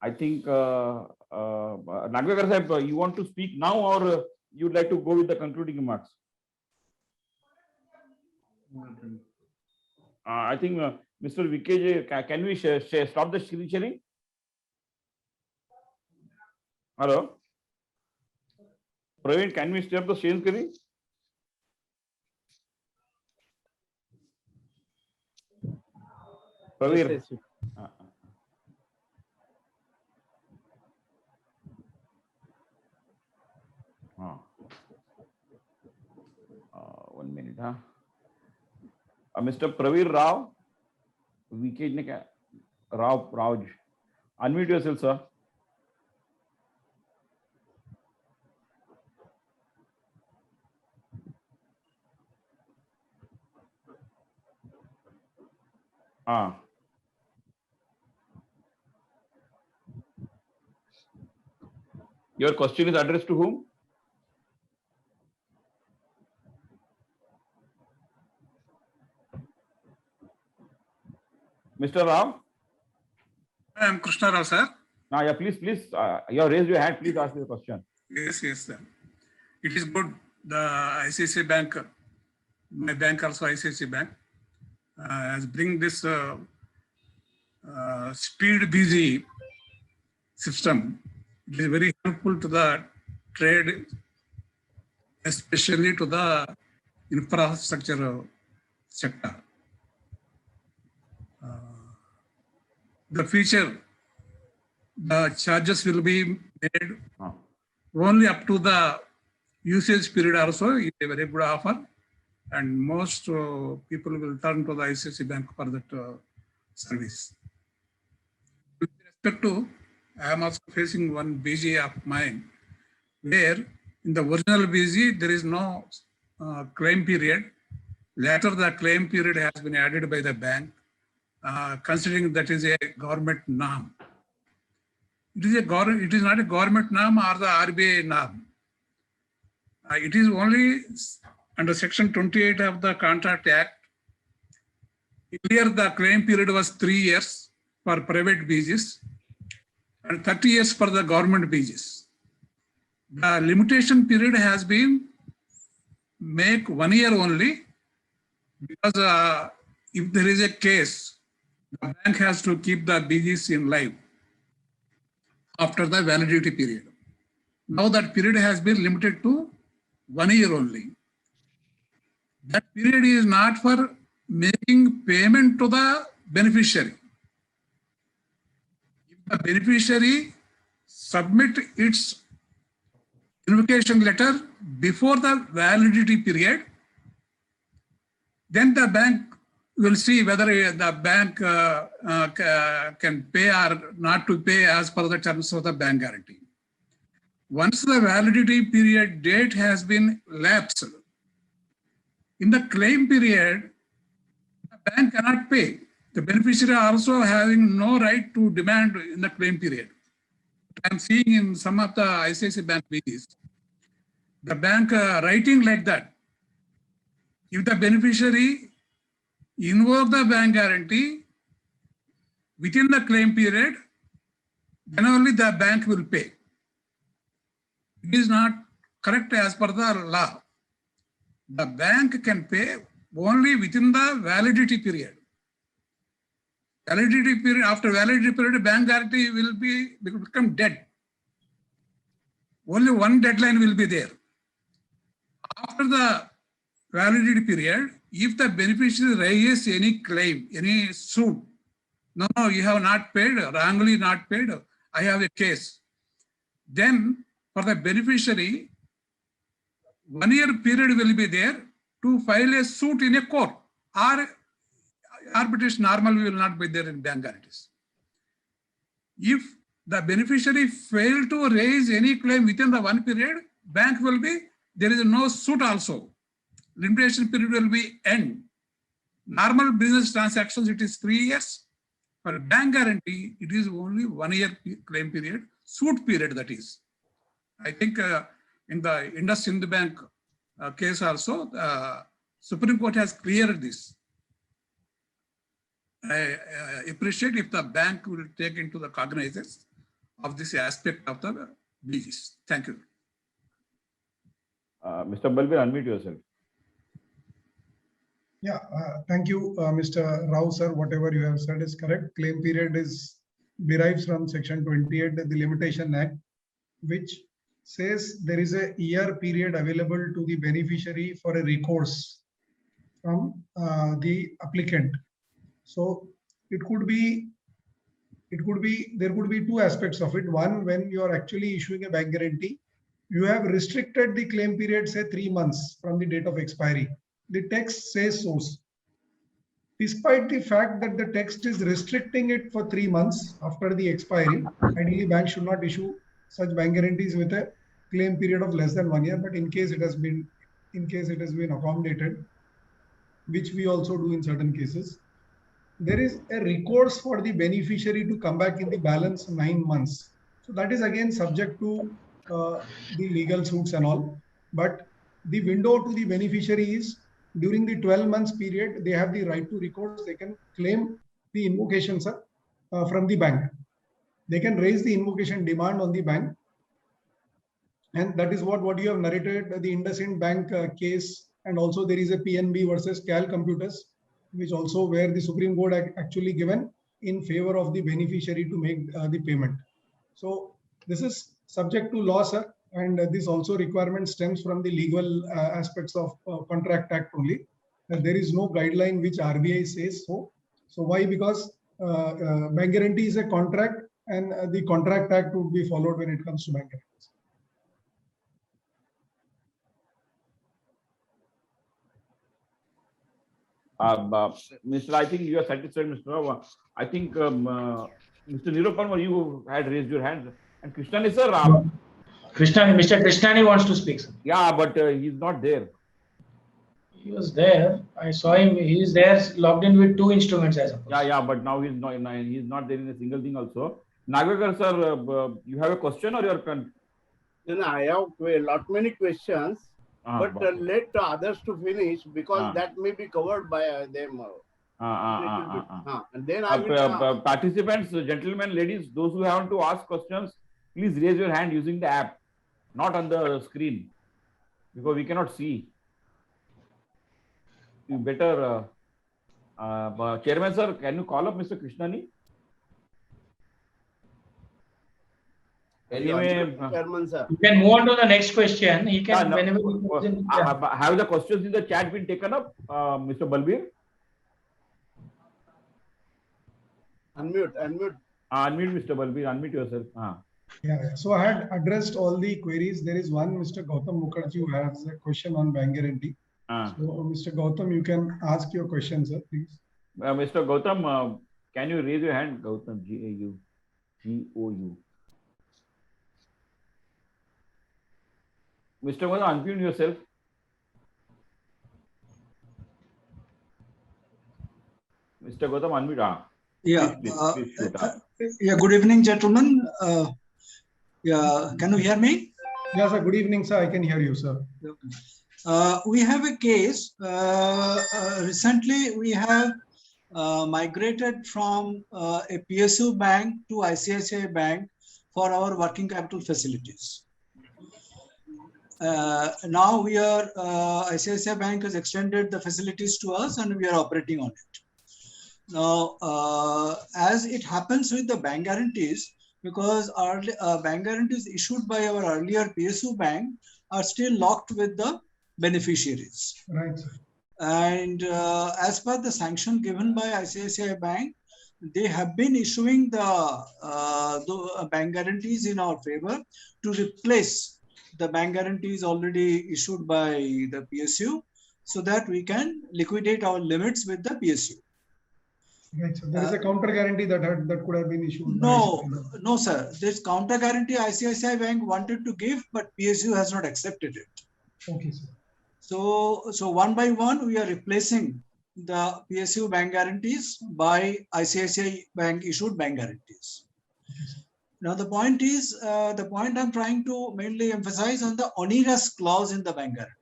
[SPEAKER 2] I think Nagvekar Sahib, you want to speak now, or you'd like to go with the concluding remarks? I think Mr. VKJ, can we stop the screen sharing? Hello? Praveen, can we stop the screen sharing? Praveen. Yes, yes. One minute, huh? Mr. Praveen Rao, VK Rao, unmute yourself, sir. Your question is addressed to whom? Mr. Rao?
[SPEAKER 7] I am Krishna Rao, sir.
[SPEAKER 2] Yeah, please, you have raised your hand. Please ask your question.
[SPEAKER 7] Yes, sir. It is good. The ICICI Bank, my bank also ICICI Bank, has bring this speed busy system. It is very helpful to the trade, especially to the infrastructure sector. The feature, the charges will be made only up to the usage period also. It's a very good offer, and most people will turn to the ICICI Bank for that service. With respect to, I am also facing one BG of mine, where in the original BG there is no claim period. Later the claim period has been added by the bank, considering that is a government norm. It is not a government norm or the RBI norm. It is only under section 28 of the Contract Act. Earlier the claim period was 3 years for private BGs and 30 years for the government BGs. The limitation period has been make 1 year only, because if there is a case, the bank has to keep the BGs in life after the validity period. Now that period has been limited to 1 year only. That period is not for making payment to the beneficiary. If the beneficiary submit its invocation letter before the validity period, then the bank will see whether the bank can pay or not to pay as per the terms of the bank guarantee. Once the validity period date has been lapsed, in the claim period, the bank cannot pay. The beneficiary also having no right to demand in the claim period. I'm seeing in some of the ICICI Bank BDs, the bank writing like that. If the beneficiary invoke the bank guarantee within the claim period, then only the bank will pay. It is not correct as per the law. The bank can pay only within the validity period. Validity period, after validity period, bank guarantee will become dead. Only one deadline will be there. After the validity period, if the beneficiary raises any claim, any suit, no, you have not paid, wrongly not paid, I have a case. Then for the beneficiary, 1 year period will be there to file a suit in a court, or arbitration normally will not be there in bank guarantees. If the beneficiary failed to raise any claim within the 1 period, bank will be, there is no suit also. Limitation period will be end. Normal business transactions, it is 3 years. For bank guarantee, it is only 1 year claim period, suit period that is. I think in the IndusInd Bank case also, Supreme Court has cleared this. I appreciate if the bank will take into the cognizance of this aspect of the BGs. Thank you.
[SPEAKER 2] Mr. Balbir, unmute yourself.
[SPEAKER 5] Yeah, thank you, Mr. Rao, sir. Whatever you have said is correct. Claim period derives from Section 28 of the Limitation Act, which says there is a year period available to the beneficiary for a recourse from the applicant. So there could be two aspects of it. One, when you are actually issuing a bank guarantee, you have restricted the claim period, say 3 months from the date of expiry. The text says so. Despite the fact that the text is restricting it for 3 months after the expiry, ideally bank should not issue such bank guarantees with a claim period of less than 1 year. But in case it has been accommodated, which we also do in certain cases, there is a recourse for the beneficiary to come back in the balance 9 months. So that is again subject to the legal suits and all. But the window to the beneficiary is during the 12 months period, they have the right to recourse. They can claim the invocation from the bank. They can raise the invocation demand on the bank. And that is what you have narrated, the IndusInd Bank case. And also there is a PNB versus Cal Computers, which also where the Supreme Court actually given in favor of the beneficiary to make the payment. So this is subject to law, sir. And this also requirement stems from the legal aspects of Contract Act only. There is no guideline which RBI says so. So why? Because bank guarantee is a contract, and the Contract Act would be followed when it comes to bank guarantees.
[SPEAKER 2] Mr. I think you are satisfied, Mr. Rao. I think Mr. Niruparma, you had raised your hand. And Krishnani, sir.
[SPEAKER 4] Mr. Krishnani wants to speak, sir.
[SPEAKER 2] Yeah, but he's not there.
[SPEAKER 4] He was there. I saw him. He is there, logged in with 2 instruments as of.
[SPEAKER 2] Yeah, but now he's not there in a single thing also. Nagakar, sir, you have a question or your
[SPEAKER 8] No, I have a lot many questions, but let others to finish because that may be covered by them. And then I will.
[SPEAKER 2] Participants, gentlemen, ladies, those who want to ask questions, please raise your hand using the app, not on the screen, because we cannot see. You better, Chairman, sir, can you call up Mr. Krishnani? Anyway,
[SPEAKER 8] Chairman, sir.
[SPEAKER 4] You can move on to the next question. He can,
[SPEAKER 2] no,
[SPEAKER 4] whenever he comes in, yeah.
[SPEAKER 2] have the questions in the chat been taken up, Mr. Balbir?
[SPEAKER 8] Unmute.
[SPEAKER 2] Unmute, Mr. Balbir. Unmute yourself.
[SPEAKER 5] Yeah. So I had addressed all the queries. There is one Mr. Gautam Mukherjee who has a question on bank guarantee. So Mr. Gautam, you can ask your question, sir, please.
[SPEAKER 2] Mr. Gautam, can you raise your hand? Gautam, G-A-U. Mr. Gautam, unmute yourself. Mr. Gautam, unmute.
[SPEAKER 9] Yeah.
[SPEAKER 2] Please shoot.
[SPEAKER 9] Yeah. Good evening, gentlemen. Yeah. Can you hear me?
[SPEAKER 5] Yes, sir. Good evening, sir. I can hear you, sir.
[SPEAKER 9] We have a case. Recently, we have migrated from a PSU bank to ICICI Bank for our working capital facilities. Now we are, ICICI Bank has extended the facilities to us and we are operating on it. Now, as it happens with the bank guarantees, because our bank guarantees issued by our earlier PSU bank are still locked with the beneficiaries.
[SPEAKER 5] Right, sir.
[SPEAKER 9] And as per the sanction given by ICICI Bank, they have been issuing the bank guarantees in our favor to replace the bank guarantees already issued by the PSU, so that we can liquidate our limits with the PSU.
[SPEAKER 5] Right, so there is a counter guarantee that could have been issued.
[SPEAKER 9] No, sir. This counter guarantee ICICI Bank wanted to give, but PSU has not accepted it.
[SPEAKER 5] Okay, sir.
[SPEAKER 9] So one by one, we are replacing the PSU bank guarantees by ICICI Bank issued bank guarantees. Now the point is, the point I'm trying to mainly emphasize on the onerous clause in the bank guarantee.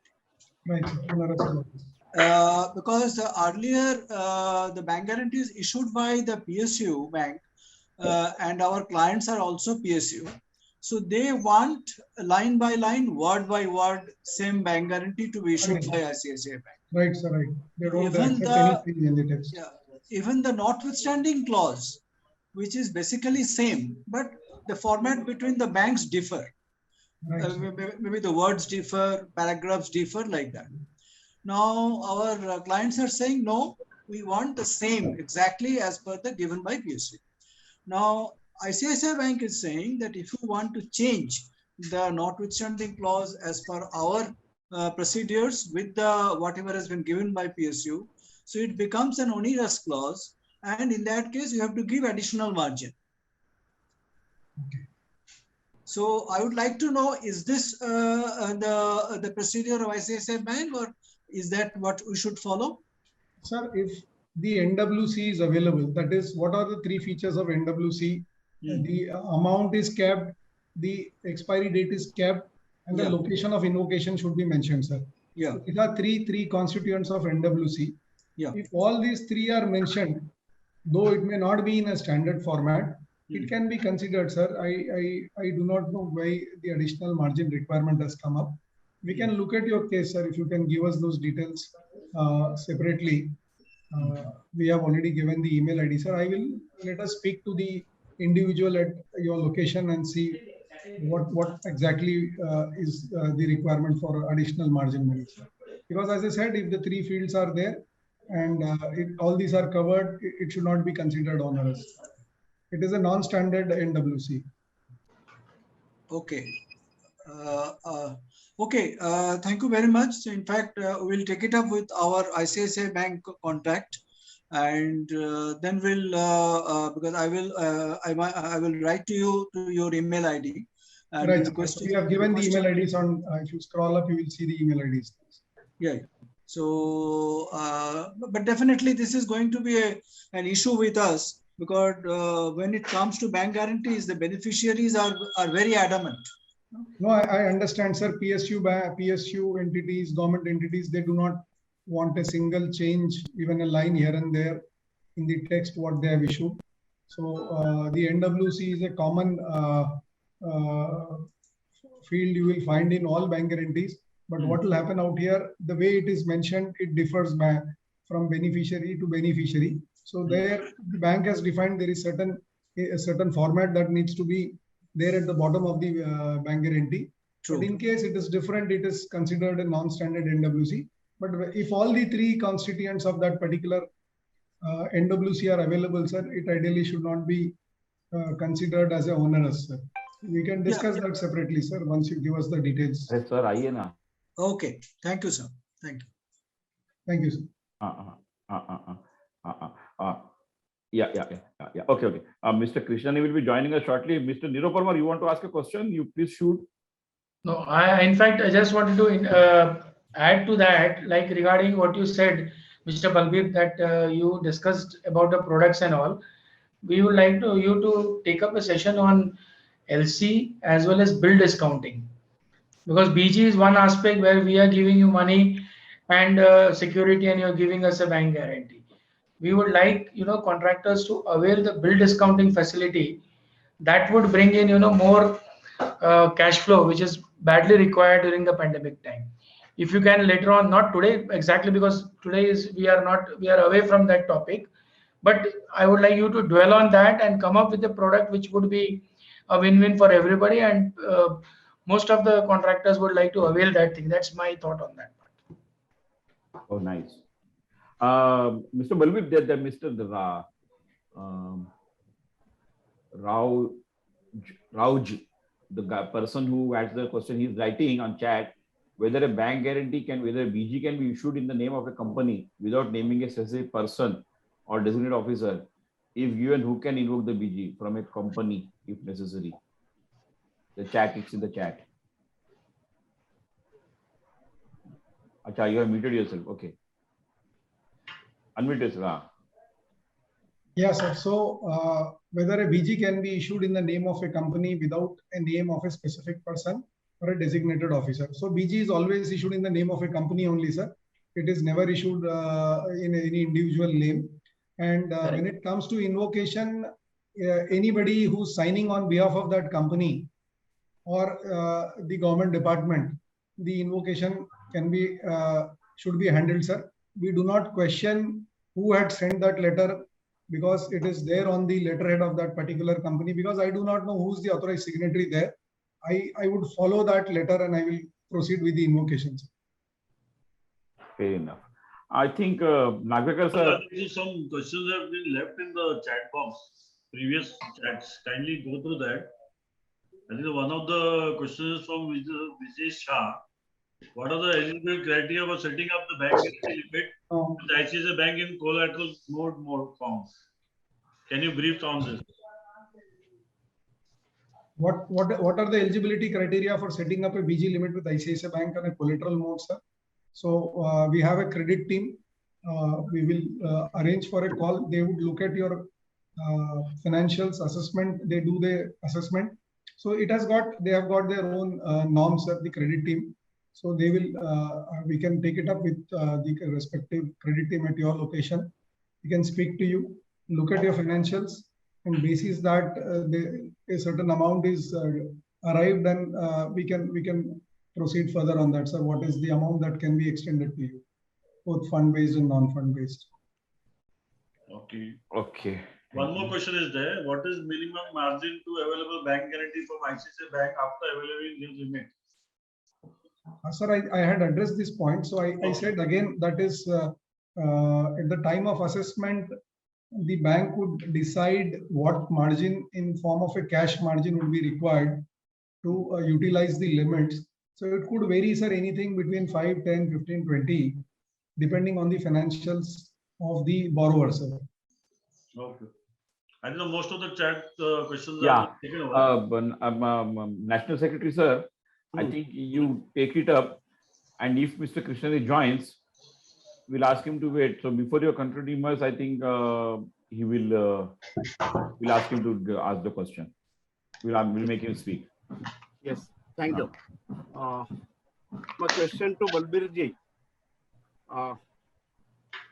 [SPEAKER 5] Right, onerous clause.
[SPEAKER 9] Because earlier the bank guarantees issued by the PSU bank and our clients are also PSU. So they want line by line, word by word, same bank guarantee to be issued by ICICI Bank.
[SPEAKER 5] Right, sir, right. They don't accept anything in the text.
[SPEAKER 9] Yeah, even the notwithstanding clause, which is basically same, but the format between the banks differ.
[SPEAKER 5] Right,
[SPEAKER 9] maybe the words differ, paragraphs differ, like that. Now our clients are saying, no, we want the same exactly as per the given by PSU. Now ICICI Bank is saying that if you want to change the notwithstanding clause as per our procedures with the whatever has been given by PSU, so it becomes an onerous clause, and in that case you have to give additional margin.
[SPEAKER 5] Okay.
[SPEAKER 9] So I would like to know, is this the procedure of ICICI Bank, or is that what we should follow?
[SPEAKER 5] Sir, if the NWC is available, that is, what are the three features of NWC? The amount is kept, the expiry date is kept, and the location of invocation should be mentioned, sir.
[SPEAKER 9] Yeah.
[SPEAKER 5] So these are three constituents of NWC.
[SPEAKER 9] Yeah.
[SPEAKER 5] If all these three are mentioned, though it may not be in a standard format, it can be considered, sir. I do not know why the additional margin requirement has come up. We can look at your case, sir. If you can give us those details separately. We have already given the email ID, sir. Let us speak to the individual at your location and see what exactly is the requirement for additional margin money. Because as I said, if the three fields are there and all these are covered, it should not be considered onerous. It is a non-standard NWC.
[SPEAKER 9] Okay. Okay. Thank you very much. So in fact, we'll take it up with our ICICI Bank contact, and then we'll because I will write to you to your email ID. And
[SPEAKER 5] right. We have given the email IDs on. If you scroll up, you will see the email IDs.
[SPEAKER 9] Yeah. So, but definitely this is going to be an issue with us, because when it comes to bank guarantees, the beneficiaries are very adamant.
[SPEAKER 5] No, I understand, sir. PSU entities, government entities, they do not want a single change, even a line here and there in the text what they have issued. So the NWC is a common field you will find in all bank guarantees. But what will happen out here, the way it is mentioned, it differs from beneficiary to beneficiary. So there, the bank has defined there is a certain format that needs to be there at the bottom of the bank guarantee.
[SPEAKER 9] True.
[SPEAKER 5] But in case it is different, it is considered a non-standard NWC. But if all the three constituents of that particular NWC are available, sir, it ideally should not be considered as a onerous, sir. We can discuss that separately, sir, once you give us the details.
[SPEAKER 2] Yes, sir. Aaiye na.
[SPEAKER 9] Okay. Thank you, sir. Thank you.
[SPEAKER 5] Thank you, sir.
[SPEAKER 2] Yeah. Okay. Mr. Krishnani will be joining us shortly. Mr. Nirav Parmar, you want to ask a question? You please shoot.
[SPEAKER 4] No, in fact, I just wanted to add to that, like regarding what you said, Mr. Balbir, that you discussed about the products and all. We would like you to take up a session on LC as well as bill discounting, because BG is one aspect where we are giving you money and security, and you're giving us a bank guarantee. We would like contractors to avail the bill discounting facility. That would bring in more cash flow, which is badly required during the pandemic time. If you can later on, not today exactly, because today we are away from that topic, but I would like you to dwell on that and come up with a product which would be a win-win for everybody, and most of the contractors would like to avail that thing. That's my thought on that part.
[SPEAKER 2] Oh, nice. Mr. Balbir, Mr. Rauj, the person who asked the question, he's writing on chat whether a bank guarantee whether a BG can be issued in the name of a company without naming a specific person or designated officer. If given, who can invoke the BG from a company if necessary? It's in the chat. Acha, you have muted yourself. Okay. Unmute yourself.
[SPEAKER 5] Yes, sir. So whether a BG can be issued in the name of a company without a name of a specific person or a designated officer. So BG is always issued in the name of a company only, sir. It is never issued in any individual name. And when it comes to invocation, anybody who's signing on behalf of that company or the government department, the invocation should be handled, sir. We do not question who had sent that letter, because it is there on the letterhead of that particular company, because I do not know who's the authorized signatory there. I would follow that letter and I will proceed with the invocations.
[SPEAKER 2] Fair enough. I think Nagvekar sir.
[SPEAKER 3] Some questions have been left in the chat box, previous chats. Kindly go through that. I think one of the questions is from Vijay Shah. What are the eligible criteria for setting up the bank guarantee limit with ICICI Bank in collateral mode forms? Can you brief on this?
[SPEAKER 5] What are the eligibility criteria for setting up a BG limit with ICICI Bank on a collateral mode, sir? So we have a credit team. We will arrange for a call. They would look at your financials assessment. They do the assessment. So they have got their own norms at the credit team. So they will, we can take it up with the respective credit team at your location. We can speak to you, look at your financials, and basis that a certain amount is arrived, and we can proceed further on that. So what is the amount that can be extended to you, both fund-based and non-fund-based?
[SPEAKER 3] Okay. One more question is there. What is minimum margin to available bank guarantee from ICICI Bank after availing this limit?
[SPEAKER 5] Sir, I had addressed this point. So I said again, that is at the time of assessment, the bank would decide what margin in form of a cash margin would be required to utilize the limits. So it could vary, sir, anything between 5, 10, 15, 20, depending on the financials of the borrower, sir.
[SPEAKER 3] Okay. I know most of the chat questions
[SPEAKER 2] are
[SPEAKER 3] taken over.
[SPEAKER 2] National Secretary, sir, I think you take it up, and if Mr. Krishnani joins, we'll ask him to wait. So before your concluding remarks, I think he will we'll ask him to ask the question. We'll make him speak.
[SPEAKER 8] Yes, thank you. My question to Balbirji.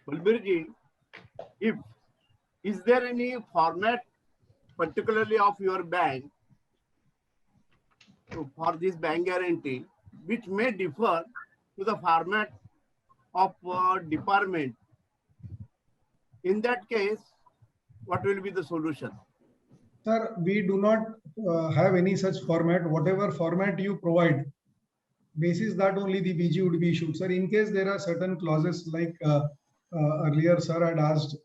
[SPEAKER 8] Balbirji, is there any format, particularly of your bank, for this bank guarantee, which may differ to the format of department? In that case, what will be the solution?
[SPEAKER 5] Sir, we do not have any such format. Whatever format you provide, basis that only the BG would be issued. Sir, in case there are certain clauses like earlier sir had asked,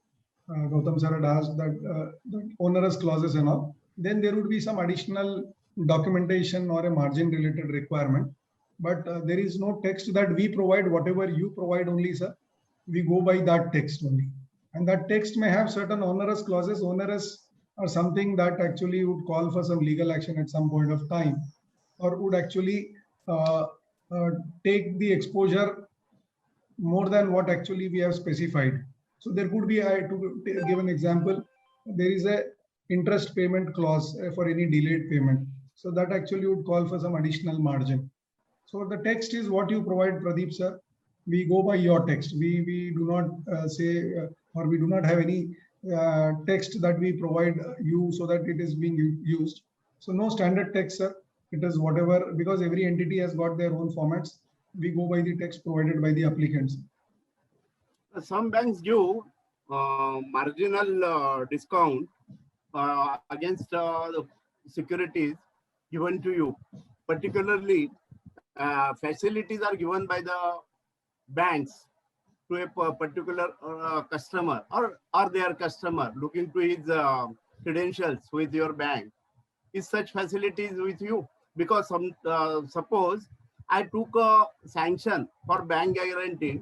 [SPEAKER 5] Gautam sir had asked that onerous clauses and all, then there would be some additional documentation or a margin related requirement. But there is no text that we provide. Whatever you provide only, sir, we go by that text only. And that text may have certain onerous clauses, onerous or something that actually would call for some legal action at some point of time, or would actually take the exposure more than what actually we have specified. So there could be, to give an example, there is a interest payment clause for any delayed payment. So that actually would call for some additional margin. So the text is what you provide, Pradeep sir. We go by your text. We do not say, or we do not have any text that we provide you so that it is being used. So no standard text, sir. It is whatever, because every entity has got their own formats. We go by the text provided by the applicants.
[SPEAKER 8] Some banks give marginal discount against the securities given to you. Particularly, facilities are given by the banks to a particular customer or their customer looking to his credentials with your bank. Is such facilities with you? Because suppose I took a sanction for bank guarantee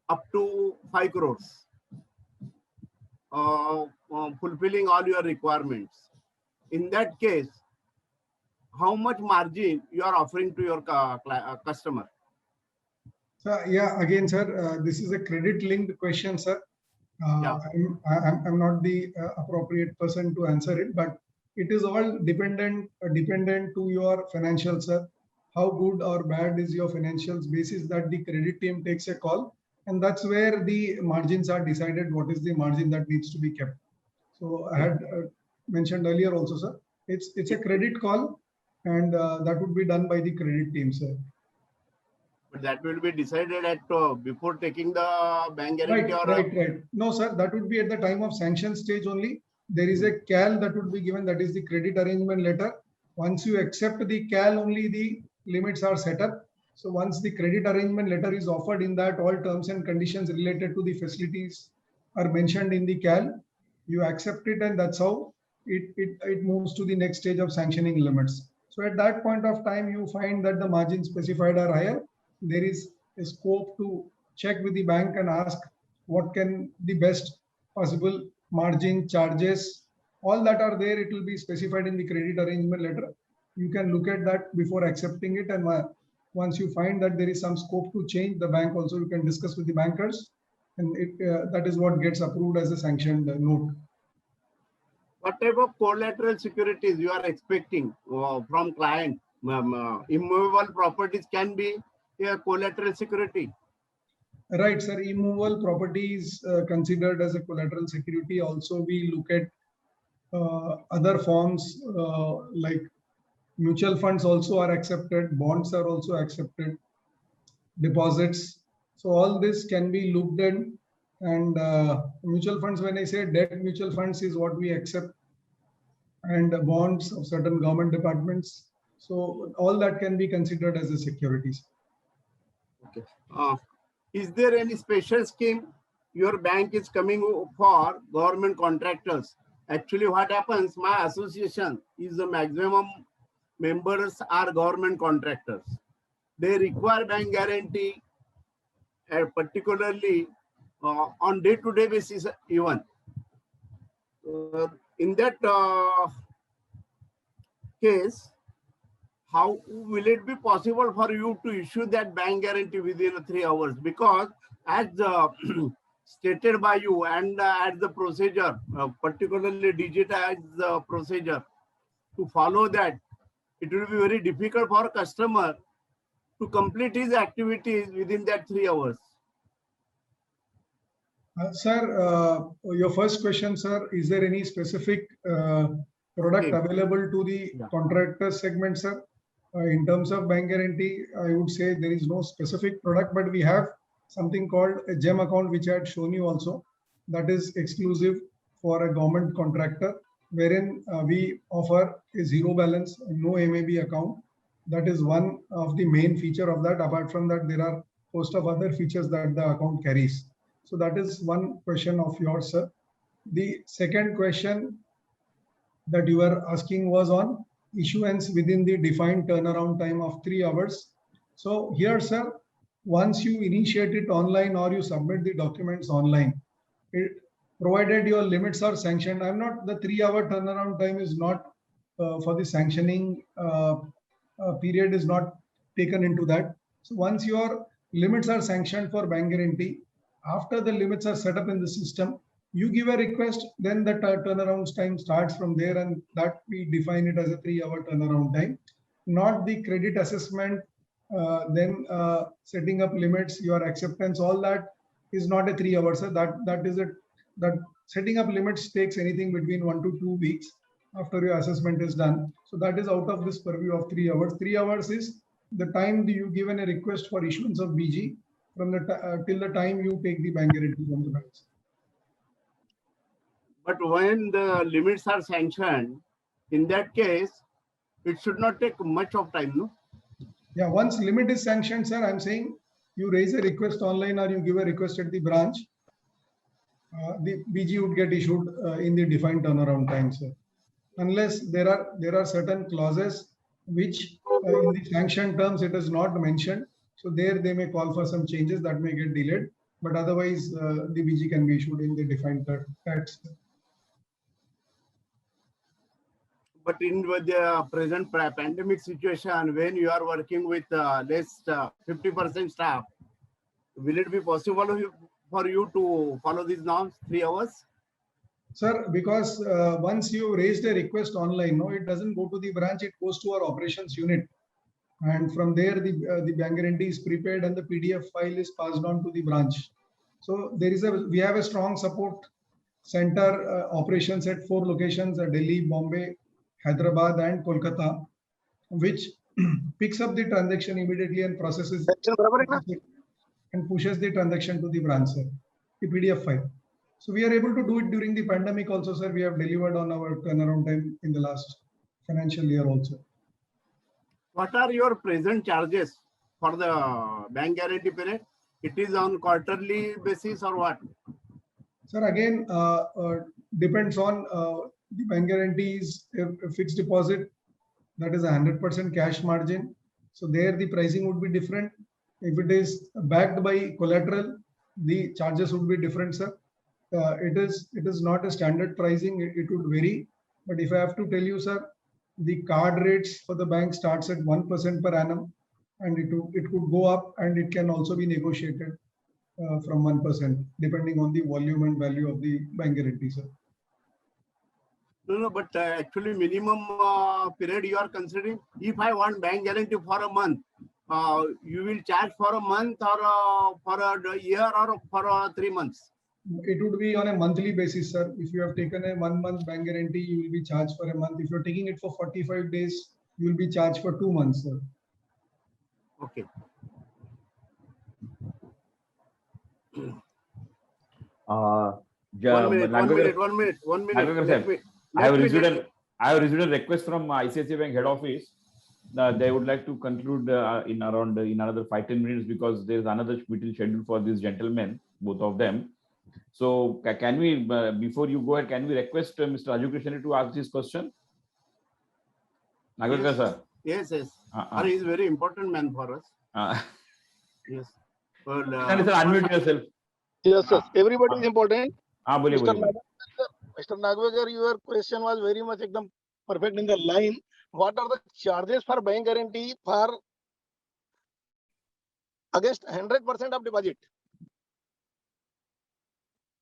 [SPEAKER 8] up to 5 crores, fulfilling all your requirements. In that case, how much margin you are offering to your customer?
[SPEAKER 5] So, yeah, again, sir, this is a credit-linked question, sir.
[SPEAKER 8] Yeah.
[SPEAKER 5] I'm not the appropriate person to answer it, but it is all dependent to your financials, sir. How good or bad is your financials basis that the credit team takes a call, and that's where the margins are decided. What is the margin that needs to be kept? So I had mentioned earlier also, sir. It's a credit call, and that would be done by the credit team, sir.
[SPEAKER 8] But that will be decided at before taking the bank guarantee.
[SPEAKER 5] Right. No, sir, that would be at the time of sanction stage only. There is a CAL that would be given, that is the credit arrangement letter. Once you accept the CAL, only the limits are set up. So once the credit arrangement letter is offered, in that all terms and conditions related to the facilities are mentioned in the CAL, you accept it, and that's how it moves to the next stage of sanctioning limits. So at that point of time, you find that the margins specified are higher. There is a scope to check with the bank and ask what can the best possible margin, charges, all that are there. It will be specified in the credit arrangement letter. You can look at that before accepting it, and once you find that there is some scope to change the bank, also you can discuss with the bankers, and that is what gets approved as a sanctioned note.
[SPEAKER 8] What type of collateral securities you are expecting from client? Immovable properties can be a collateral security.
[SPEAKER 5] Right, sir. Immovable property is considered as a collateral security. Also, we look at other forms like mutual funds also are accepted, bonds are also accepted, deposits. So all this can be looked at, and mutual funds, when I say debt mutual funds, is what we accept, and bonds of certain government departments. So all that can be considered as a securities.
[SPEAKER 8] Okay. Is there any special scheme your bank is coming for government contractors? Actually, what happens, my association is the maximum members are government contractors. They require bank guarantee, particularly on day-to-day basis even. In that case, how will it be possible for you to issue that bank guarantee within 3 hours? Because as stated by you, and as the procedure, particularly digitized the procedure, to follow that, it will be very difficult for a customer to complete his activities within that 3 hours.
[SPEAKER 5] Sir, your first question, sir, is there any specific product available to the contractor segment, sir? In terms of bank guarantee, I would say there is no specific product, but we have something called a GEM account, which I had shown you also. That is exclusive for a government contractor. wherein we offer a zero balance, no MAB account. That is one of the main feature of that. Apart from that, there are host of other features that the account carries. So that is one question of yours, sir. The second question that you were asking was on issuance within the defined turnaround time of 3 hours. So here, sir, once you initiate it online or you submit the documents online, provided your limits are sanctioned, the 3-hour turnaround time is not for the sanctioning period is not taken into that. So once your limits are sanctioned for bank guarantee, after the limits are set up in the system, you give a request, then the turnaround time starts from there, and that we define it as a 3-hour turnaround time, not the credit assessment, then setting up limits, your acceptance, all that is not a 3 hours. So that setting up limits takes anything between 1 to 2 weeks after your assessment is done. So that is out of this purview of 3 hours. 3 hours is the time you given a request for issuance of BG from the till the time you take the bank guarantee from the banks.
[SPEAKER 8] But when the limits are sanctioned, in that case, it should not take much of time, no?
[SPEAKER 5] Yeah, once limit is sanctioned, sir, I'm saying you raise a request online or you give a request at the branch, the BG would get issued in the defined turnaround time, sir. Unless there are certain clauses which in the sanction terms it is not mentioned. So there they may call for some changes that may get delayed, but otherwise the BG can be issued in the defined tax.
[SPEAKER 8] But in the present pandemic situation, when you are working with less 50% staff, will it be possible for you to follow these norms 3 hours?
[SPEAKER 5] Sir, because once you raised a request online, no, it doesn't go to the branch, it goes to our operations unit. And from there, the bank guarantee is prepared and the PDF file is passed on to the branch. So we have a strong support center operations at 4 locations, Delhi, Bombay, Hyderabad and Kolkata, which picks up the transaction immediately and processes and pushes the transaction to the branch, sir, the PDF file. So we are able to do it during the pandemic also, sir. We have delivered on our turnaround time in the last financial year also.
[SPEAKER 8] What are your present charges for the bank guarantee period? It is on quarterly basis or what?
[SPEAKER 5] Sir, again, depends on the bank guarantees, a fixed deposit, that is 100% cash margin. So there the pricing would be different. If it is backed by collateral, the charges would be different, sir. It is not a standard pricing, it would vary. But if I have to tell you, sir, the card rates for the bank starts at 1% per annum, and it could go up and it can also be negotiated from 1%, depending on the volume and value of the bank guarantee, sir.
[SPEAKER 8] No, but actually minimum period you are considering. If I want bank guarantee for a month, you will charge for a month or for a year or for 3 months?
[SPEAKER 5] It would be on a monthly basis, sir. If you have taken a 1 month bank guarantee, you will be charged for a month. If you're taking it for 45 days, you will be charged for 2 months, sir.
[SPEAKER 8] Okay. One minute.
[SPEAKER 2] I have received a request from ICICI Bank head office. They would like to conclude in another 5-10 minutes because there is another meeting scheduled for these gentlemen, both of them. So can we, before you go ahead, can we request Mr. Raju Krishnan to ask this question?
[SPEAKER 8] Yes,
[SPEAKER 2] sir.
[SPEAKER 8] Yes. He is very important man for us. Yes. Well,
[SPEAKER 2] sir, unmute yourself.
[SPEAKER 10] Yes, sir. Everybody is important.
[SPEAKER 2] Mr.
[SPEAKER 10] Nagvegar, your question was very much perfect in the line. What are the charges for bank guarantee for against 100% of deposit?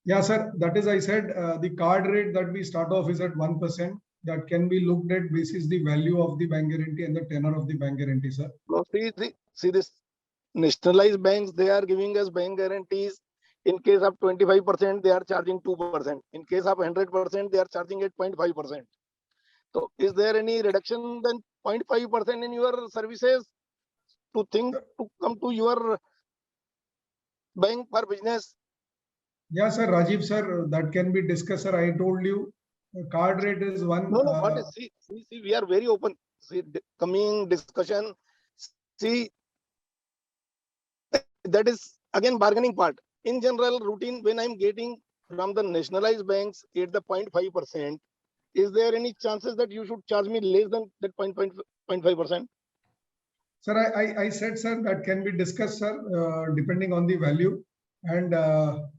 [SPEAKER 5] Yeah, sir. That is, I said, the card rate that we start off is at 1%. That can be looked at basis the value of the bank guarantee and the tenor of the bank guarantee, sir.
[SPEAKER 10] No, see this nationalized banks, they are giving us bank guarantees. In case of 25%, they are charging 2%. In case of 100%, they are charging at 0.5%. So is there any reduction than 0.5% in your services to come to your bank for business?
[SPEAKER 5] Yeah, sir, Rajiv, sir, that can be discussed, sir. I told you card rate is one.
[SPEAKER 10] No, what is, see, we are very open. See, coming discussion, see, that is again bargaining part. In general routine, when I'm getting from the nationalized banks at the 0.5%, is there any chances that you should charge me less than that 0.5%?
[SPEAKER 5] Sir, I said, sir, that can be discussed, sir, depending on the value and the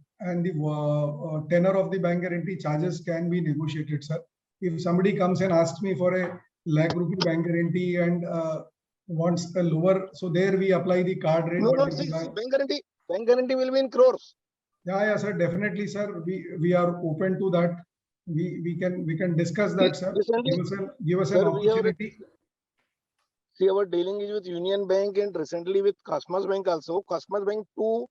[SPEAKER 5] tenor of the bank guarantee charges can be negotiated, sir. If somebody comes and asks me for a lakh rupee bank guarantee and wants a lower, so there we apply the card rate.
[SPEAKER 10] No, see, bank guarantee will be in crores.
[SPEAKER 5] Yeah, sir, definitely, sir. We are open to that. We can discuss that, sir. Give us an opportunity.
[SPEAKER 10] See, our dealing is with Union Bank and recently with Cosmos Bank also. Cosmos Bank too,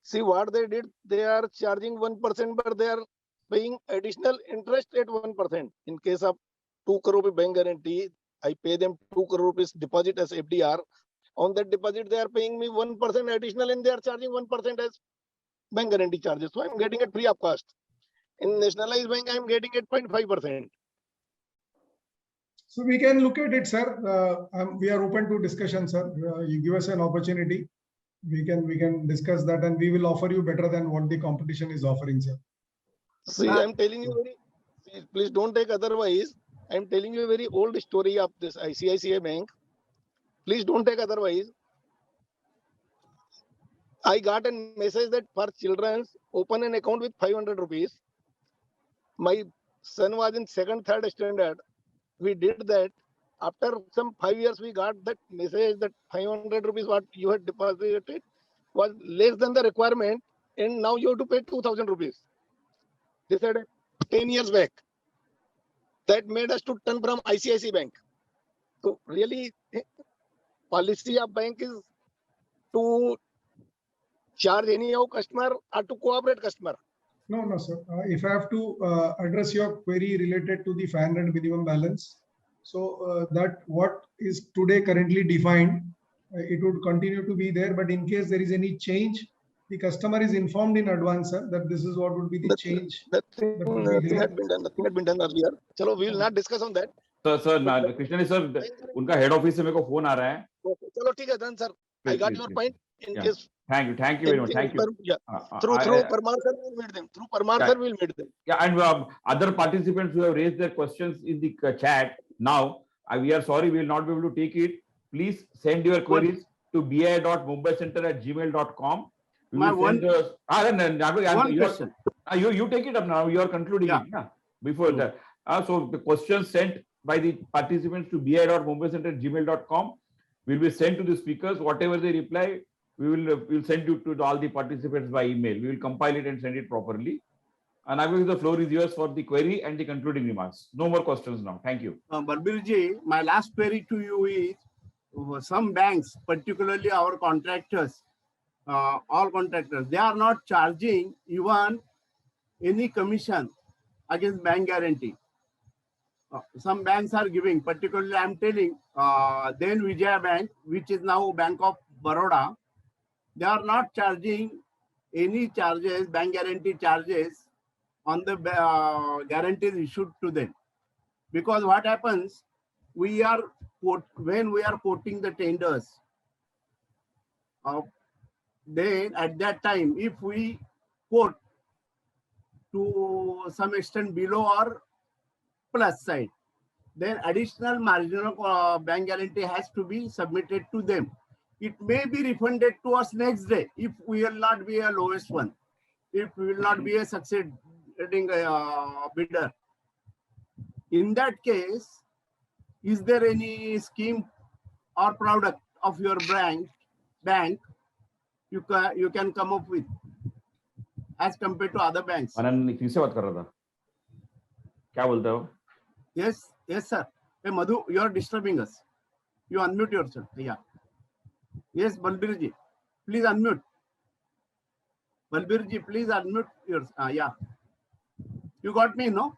[SPEAKER 10] see what they did, they are charging 1%, but they are paying additional interest at 1%. In case of 2 crore rupee bank guarantee, I pay them 2 crore rupees deposit as FDR. On that deposit, they are paying me 1% additional and they are charging 1% as bank guarantee charges. So I'm getting it free of cost. In nationalized bank, I'm getting it 0.5%.
[SPEAKER 5] So we can look at it, sir. We are open to discussion, sir. You give us an opportunity. We can discuss that, and we will offer you better than what the competition is offering, sir.
[SPEAKER 10] See, I'm telling you please don't take otherwise. I'm telling you a very old story of this ICICI Bank. Please don't take otherwise. I got a message that for children, open an account with 500 rupees. My son was in 2nd, 3rd standard. We did that. After some 5 years, we got that message that 500 rupees what you had deposited was less than the requirement, and now you have to pay 2,000 rupees. They said 10 years back. That made us to turn from ICICI Bank. So really, policy of bank is to charge any customer or to cooperate customer.
[SPEAKER 5] No, sir. If I have to address your query related to the 500 minimum balance, so that what is today currently defined, it would continue to be there. But in case there is any change, the customer is informed in advance, sir, that this is what would be the change.
[SPEAKER 10] Nothing had been done earlier. Chalo, we will not discuss on that.
[SPEAKER 2] Sir, Krishnan sir, उनका head office से मेरे को phone आ रहा है.
[SPEAKER 10] चलो ठीक है, done, sir. I got your point. In case.
[SPEAKER 2] Thank you very much. Thank you.
[SPEAKER 10] Through Parmar sir, we'll meet them. Through Parmar sir, we'll meet them.
[SPEAKER 2] Yeah, and other participants who have raised their questions in the chat now, we are sorry, we will not be able to take it. Please send your queries to bi.mumbaiCenter@gmail.com.
[SPEAKER 8] My one
[SPEAKER 2] question. You take it up now. You are concluding it. Yeah. Before that. So the questions sent by the participants to bi.mumbaiCenter@gmail.com will be sent to the speakers. Whatever they reply, we will send you to all the participants by email. We will compile it and send it properly. And I will, the floor is yours for the query and the concluding remarks. No more questions now. Thank you.
[SPEAKER 8] Balbirji, my last query to you is some banks, particularly our contractors, all contractors, they are not charging even any commission against bank guarantee. Some banks are giving, particularly I'm telling, then Vijaya Bank, which is now Bank of Baroda, they are not charging any charges, bank guarantee charges on the guarantees issued to them. Because what happens, when we are quoting the tenders, then at that time, if we quote to some extent below or plus side, then additional marginal bank guarantee has to be submitted to them. It may be refunded to us next day if we will not be a lowest one, if we will not be a succeeding bidder. In that case, is there any scheme or product of your bank you can come up with as compared to other banks?
[SPEAKER 2] Anand, किससे बात कर रहा था? क्या बोलते हो?
[SPEAKER 8] Yes, sir. Hey, Madhu, you are disturbing us. You unmute yourself. Yeah. Yes, Balbirji, please unmute. Balbirji, please unmute yourself. Yeah. You got me, no?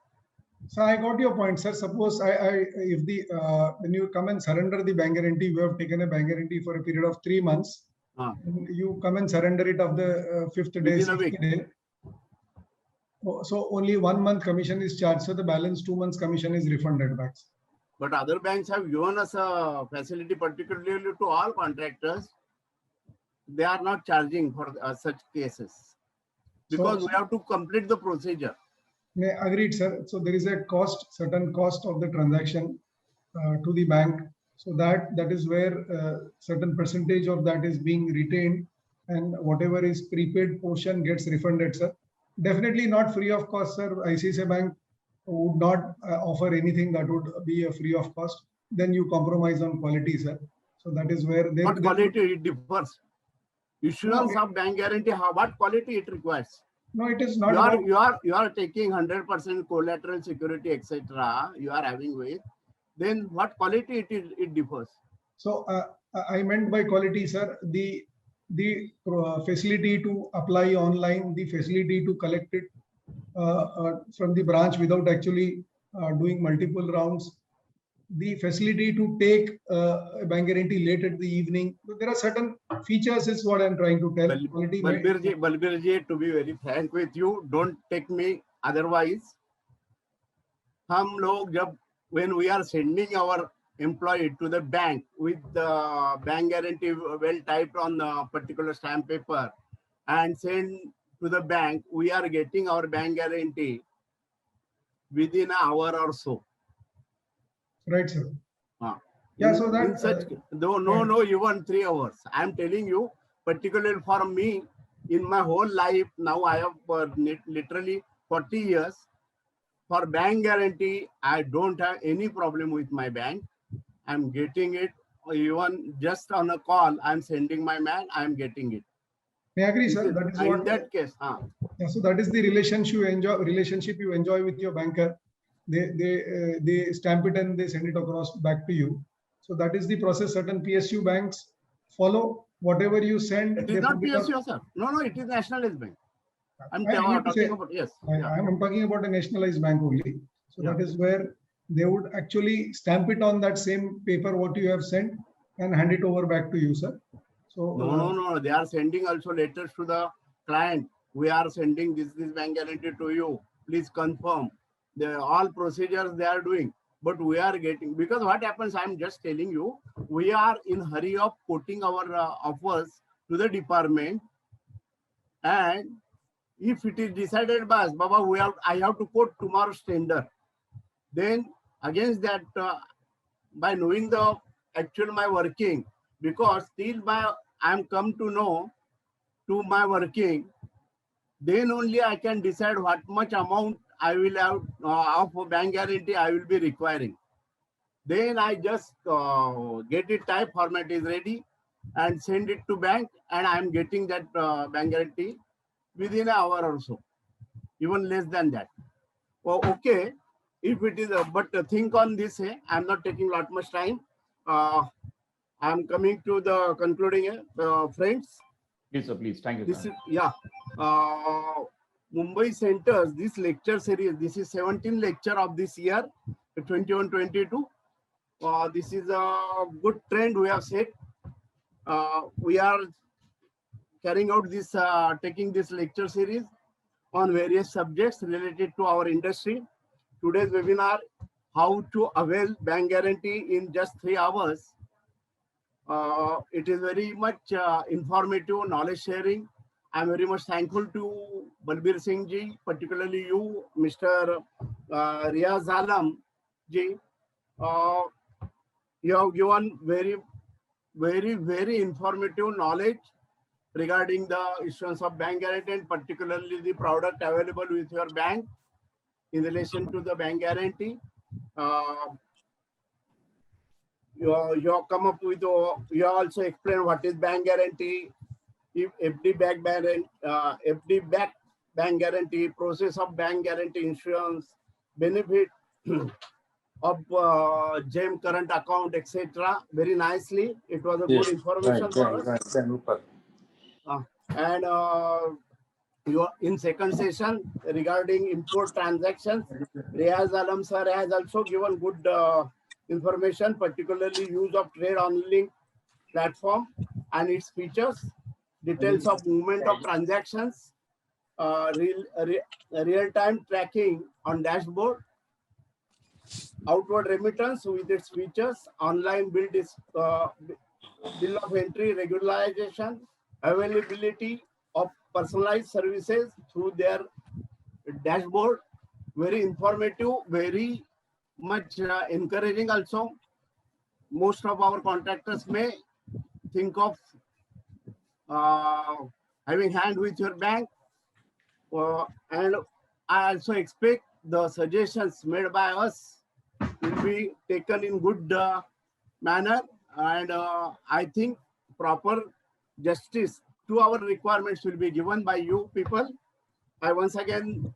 [SPEAKER 5] So I got your point, sir. Suppose if when you come and surrender the bank guarantee, you have taken a bank guarantee for a period of 3 months. You come and surrender it of the 5th day, 6th day. So only 1 month commission is charged. So the balance 2 months commission is refunded back.
[SPEAKER 8] But other banks have given us a facility, particularly to all contractors. They are not charging for such cases because we have to complete the procedure.
[SPEAKER 5] Agreed, sir. So there is a cost, certain cost of the transaction to the bank. So that is where certain percentage of that is being retained, and whatever is prepaid portion gets refunded, sir. Definitely not free of cost, sir. ICICI Bank would not offer anything that would be a free of cost. Then you compromise on quality, sir. So that is where they.
[SPEAKER 8] What quality it differs? Issuance of bank guarantee, what quality it requires?
[SPEAKER 5] No, it is not.
[SPEAKER 8] You are taking 100% collateral security, etc. You are having with. Then what quality it differs?
[SPEAKER 5] So I meant by quality, sir, the facility to apply online, the facility to collect it from the branch without actually doing multiple rounds, the facility to take a bank guarantee late at the evening. So there are certain features is what I'm trying to tell.
[SPEAKER 8] Balbir ji, to be very frank with you, don't take me otherwise. हम लोग जब when we are sending our employee to the bank with the bank guarantee well typed on the particular stamp paper and send to the bank, we are getting our bank guarantee within an hour or so.
[SPEAKER 5] Right, sir. Yeah, so that
[SPEAKER 8] no, even 3 hours. I'm telling you, particularly for me, in my whole life, now I have literally 40 years. For bank guarantee, I don't have any problem with my bank. I'm getting it. Even just on a call, I'm sending my man, I'm getting it.
[SPEAKER 5] I agree, sir. That is
[SPEAKER 8] in
[SPEAKER 5] what,
[SPEAKER 8] that case.
[SPEAKER 5] Yeah, so that is the relationship you enjoy with your banker. They stamp it and they send it across back to you. So that is the process certain PSU banks follow. Whatever you send.
[SPEAKER 8] It is not PSU, sir. No, it is nationalized bank. I'm talking about, yes.
[SPEAKER 5] I'm talking about a nationalized bank only. So that is where they would actually stamp it on that same paper what you have sent and hand it over back to you, sir. So
[SPEAKER 8] no. They are sending also letters to the client. We are sending this bank guarantee to you. Please confirm. All procedures they are doing. But we are getting, because what happens, I'm just telling you, we are in hurry of putting our offers to the department, and if it is decided by us, Baba, I have to quote tomorrow's tender. Then against that, by knowing the actual my working, because till I'm come to know to my working, then only I can decide what much amount I will have of bank guarantee I will be requiring. Then I just get it type, format is ready, and send it to bank, and I am getting that bank guarantee within an hour or so, even less than that. Okay, if it is, but think on this. I'm not taking lot much time. I'm coming to the concluding, friends.
[SPEAKER 2] Please, sir, please. Thank you.
[SPEAKER 8] This is, Mumbai Centers, this lecture series, this is 17th lecture of this year, 21-22. This is a good trend we have set. We are carrying out this, taking this lecture series on various subjects related to our industry. Today's webinar, how to avail bank guarantee in just 3 hours. It is very much informative, knowledge sharing. I'm very much thankful to Balbir Singh ji, particularly you, Mr. Riaz Alam ji. You have given very informative knowledge regarding the issuance of bank guarantee, and particularly the product available with your bank in relation to the bank guarantee. You have come up with, you have also explained what is bank guarantee, if FD back bank guarantee, process of bank guarantee insurance, benefit of GEM current account, etc. Very nicely. It was a good information for us. And you are in second session regarding import transactions. Riaz Alam sir has also given good information, particularly use of trade on link platform and its features, details of movement of transactions, real-time tracking on dashboard, outward remittance with its features, online bill of entry regularization, availability of personalized services through their dashboard. Very informative, very much encouraging also. Most of our contractors may think of having hand with your bank. And I also expect the suggestions made by us will be taken in good manner, and I think proper justice to our requirements will be given by you people. I once again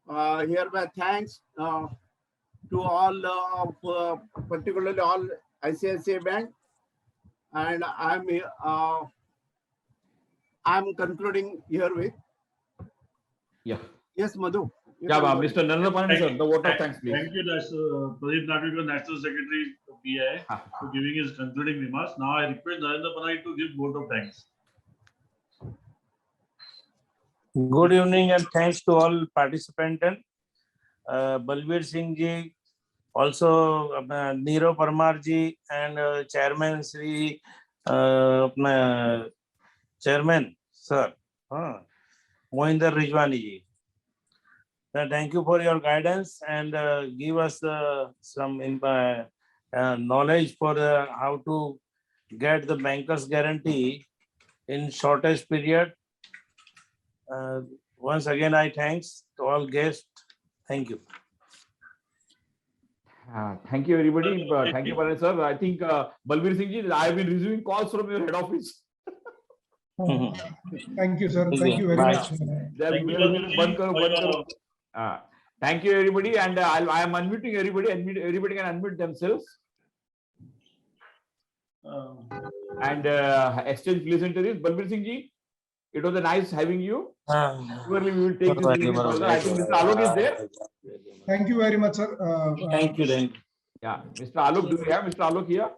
[SPEAKER 8] hereby thanks to all, particularly all ICICI Bank, and I'm concluding here with.
[SPEAKER 2] Yeah.
[SPEAKER 8] Yes, Madhu.
[SPEAKER 2] Yeah, Mr. Narendra sir, the vote of thanks, please.
[SPEAKER 3] Thank you, Pradeep Nadkarkar, National Secretary of PI, for giving his concluding remarks. Now I request Narendra Panay to give vote of thanks.
[SPEAKER 11] Good evening and thanks to all participants. Balbir Singh ji, also Neerav Parmar ji, and Chairman Sri Chairman Sir Mohinder Rijwani ji. Thank you for your guidance and give us some knowledge for how to get the banker's guarantee in shortest period. Once again, I thanks to all guests. Thank you.
[SPEAKER 2] Thank you, everybody. Thank you, Paran sir. I think Balbir Singh ji, I have been receiving calls from your head office.
[SPEAKER 5] Thank you, sir. Thank you very much.
[SPEAKER 2] Thank you, everybody. And I am unmuting everybody. Everybody can unmute themselves. And exchange pleasantries. Balbir Singh ji, it was a nice having you. Surely we will take this meeting further. I think Mr. Alok is there.
[SPEAKER 5] Thank you very much, sir.
[SPEAKER 11] Thank you.
[SPEAKER 2] Yeah, Mr. Alok, do we have Mr. Alok here?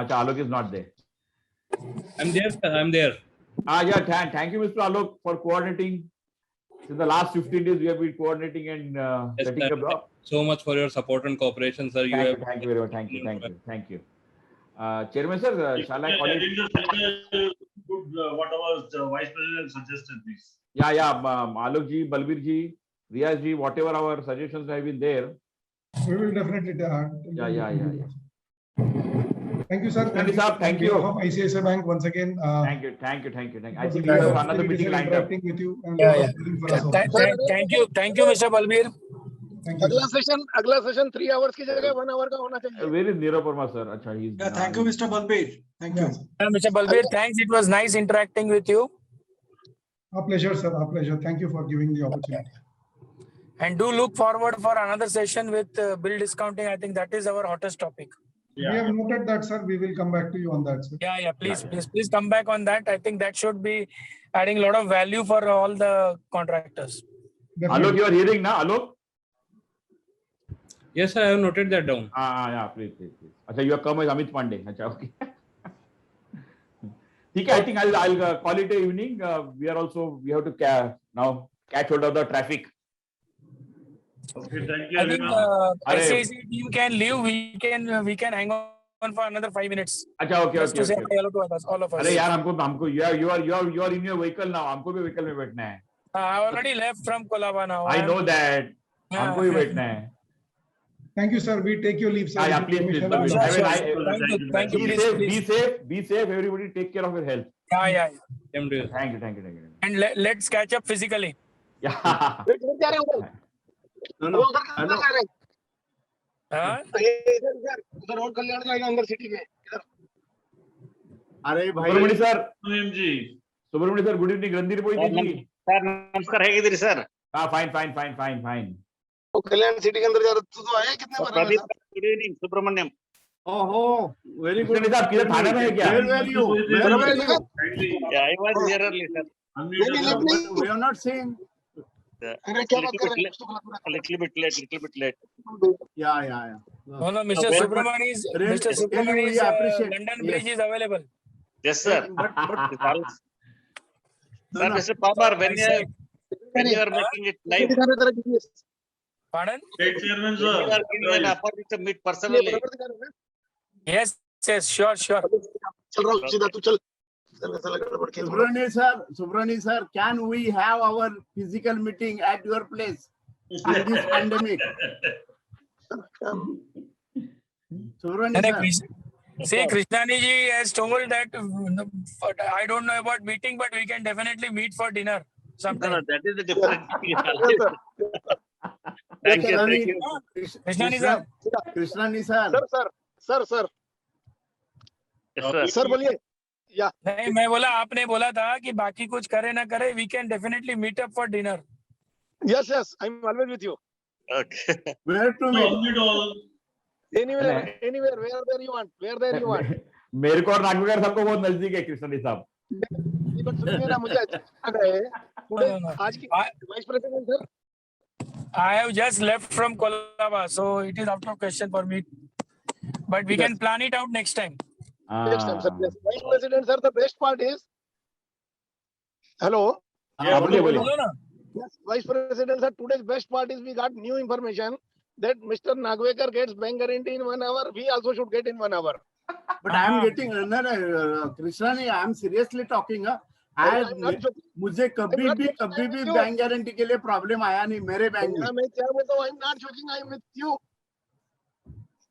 [SPEAKER 2] Alok is not there.
[SPEAKER 12] I'm there, sir. I'm there.
[SPEAKER 2] Yeah, thank you, Mr. Alok, for coordinating. In the last 15 days, we have been coordinating and setting up.
[SPEAKER 12] So much for your support and cooperation, sir.
[SPEAKER 2] Thank you very much. Thank you. Chairman, sir, shall I call it?
[SPEAKER 3] Whatever the Vice President suggested, please.
[SPEAKER 2] Yeah, Alok ji, Balbir ji, Riyaz ji, whatever our suggestions have been there.
[SPEAKER 5] We will definitely.
[SPEAKER 2] Yeah.
[SPEAKER 5] Thank you, sir.
[SPEAKER 2] Thank you.
[SPEAKER 5] From ICICI Bank once again.
[SPEAKER 2] Thank you. I think we have another meeting lined up.
[SPEAKER 5] With you and
[SPEAKER 4] Thank you, Mr. Balbir.
[SPEAKER 10] अगला session 3 hours की जगह 1 hour का होना चाहिए.
[SPEAKER 2] Where is Neerav Parmar, sir? Acha, he's.
[SPEAKER 9] Yeah, thank you, Mr. Balbir. Thank you.
[SPEAKER 4] Mr. Balbir, thanks. It was nice interacting with you.
[SPEAKER 5] Our pleasure, sir. Our pleasure. Thank you for giving the opportunity.
[SPEAKER 4] And do look forward for another session with bill discounting. I think that is our hottest topic.
[SPEAKER 5] Yeah. We have noted that, sir. We will come back to you on that, sir.
[SPEAKER 4] Yeah. Please come back on that. I think that should be adding a lot of value for all the contractors.
[SPEAKER 2] Definitely. Alok, you are hearing now, Alok?
[SPEAKER 12] Yes, sir. I have noted that down.
[SPEAKER 2] Yeah, please. Acha, you have come with Amit Pandey. Acha, okay. I think I'll call it a evening. We have to now catch hold of the traffic.
[SPEAKER 3] Okay, thank you.
[SPEAKER 4] I think ICICI team can leave. We can hang on for another 5 minutes.
[SPEAKER 2] Acha, okay.
[SPEAKER 4] To say hello to us, all of us.
[SPEAKER 2] अरे यार हमको you are in your vehicle now. हमको भी vehicle में बैठना है.
[SPEAKER 4] I already left from Colaba now.
[SPEAKER 2] I know that. हमको भी बैठना है.
[SPEAKER 5] Thank you, sir. We take your leave, sir.
[SPEAKER 2] Yeah, please.
[SPEAKER 4] Thank you.
[SPEAKER 2] Be safe. Everybody, take care of your health.
[SPEAKER 4] Yeah.
[SPEAKER 2] Thank you.
[SPEAKER 4] And let's catch up physically.
[SPEAKER 2] Yeah.
[SPEAKER 8] No.
[SPEAKER 10] उधर road Kalyan जाएगा अंदर city में.
[SPEAKER 8] अरे भाई.
[SPEAKER 2] Subramanya sir, good evening. Randir Moite ji.
[SPEAKER 13] Sir नमस्कार. है sir.
[SPEAKER 2] Fine.
[SPEAKER 10] वो कल्याण city के अंदर जा रहा तो आया कितने बार.
[SPEAKER 13] Pradeep, good evening. सुब्रमण्यम.
[SPEAKER 8] ओहो, very good.
[SPEAKER 2] साहब किधर थाने में है क्या?
[SPEAKER 8] Where were you?
[SPEAKER 13] I was here early, sir.
[SPEAKER 8] We have not seen.
[SPEAKER 10] अरे क्या बात कर रहे हैं?
[SPEAKER 13] Little bit late.
[SPEAKER 8] Yeah.
[SPEAKER 4] No, Mr. Subramani is London Bridge is available.
[SPEAKER 13] Yes, sir.
[SPEAKER 8] But
[SPEAKER 13] Sir, Mr. Palmer, when you are making it live,
[SPEAKER 14] Pardon?
[SPEAKER 3] State chairman,
[SPEAKER 13] when you
[SPEAKER 3] sir.
[SPEAKER 13] are giving an opportunity to meet personally.
[SPEAKER 14] Yes, yes, sure, sure.
[SPEAKER 8] Subrani sir, can we have our physical meeting at your place in this pandemic? Subrani sir.
[SPEAKER 14] See, Krishnani ji has told that I don't know about meeting, but we can definitely meet for dinner sometime.
[SPEAKER 13] No, that is a different thing. Thank you. Thank you.
[SPEAKER 14] Krishnani sir.
[SPEAKER 8] Krishnani sir.
[SPEAKER 10] Sir
[SPEAKER 13] Yes, sir.
[SPEAKER 10] Sir बोलिए या
[SPEAKER 14] नहीं, मैं बोला आपने बोला था कि बाकी कुछ करे ना करे, we can definitely meet up for dinner.
[SPEAKER 10] Yes yes I am always with you
[SPEAKER 13] Okay.
[SPEAKER 8] Where to meet?
[SPEAKER 10] anywhere where you want
[SPEAKER 2] मेरे को और नागवेकर सबको बहुत नजदीक है कृष्णनी साहब.
[SPEAKER 10] बट सुनिए ना, मुझे अच्छा लग रहा है टुडे आज की vice president sir.
[SPEAKER 14] I have just left from Colaba, so it is out of question for me. But we can plan it out next time.
[SPEAKER 10] Next time, sir. Yes. Vice President, sir, the best part is. Hello.
[SPEAKER 2] Yeah, बोलिए.
[SPEAKER 10] Yes, Vice President, sir, today's best part is we got new information that Mr. Nagwekar gets bank guarantee in 1 hour. We also should get in 1 hour.
[SPEAKER 8] But I am getting Krishnani, I am seriously talking. मुझे कभी भी bank guarantee के लिए problem आया नहीं मेरे bank में.
[SPEAKER 10] मैं क्या बोलता हूँ, I'm not joking, I'm with you.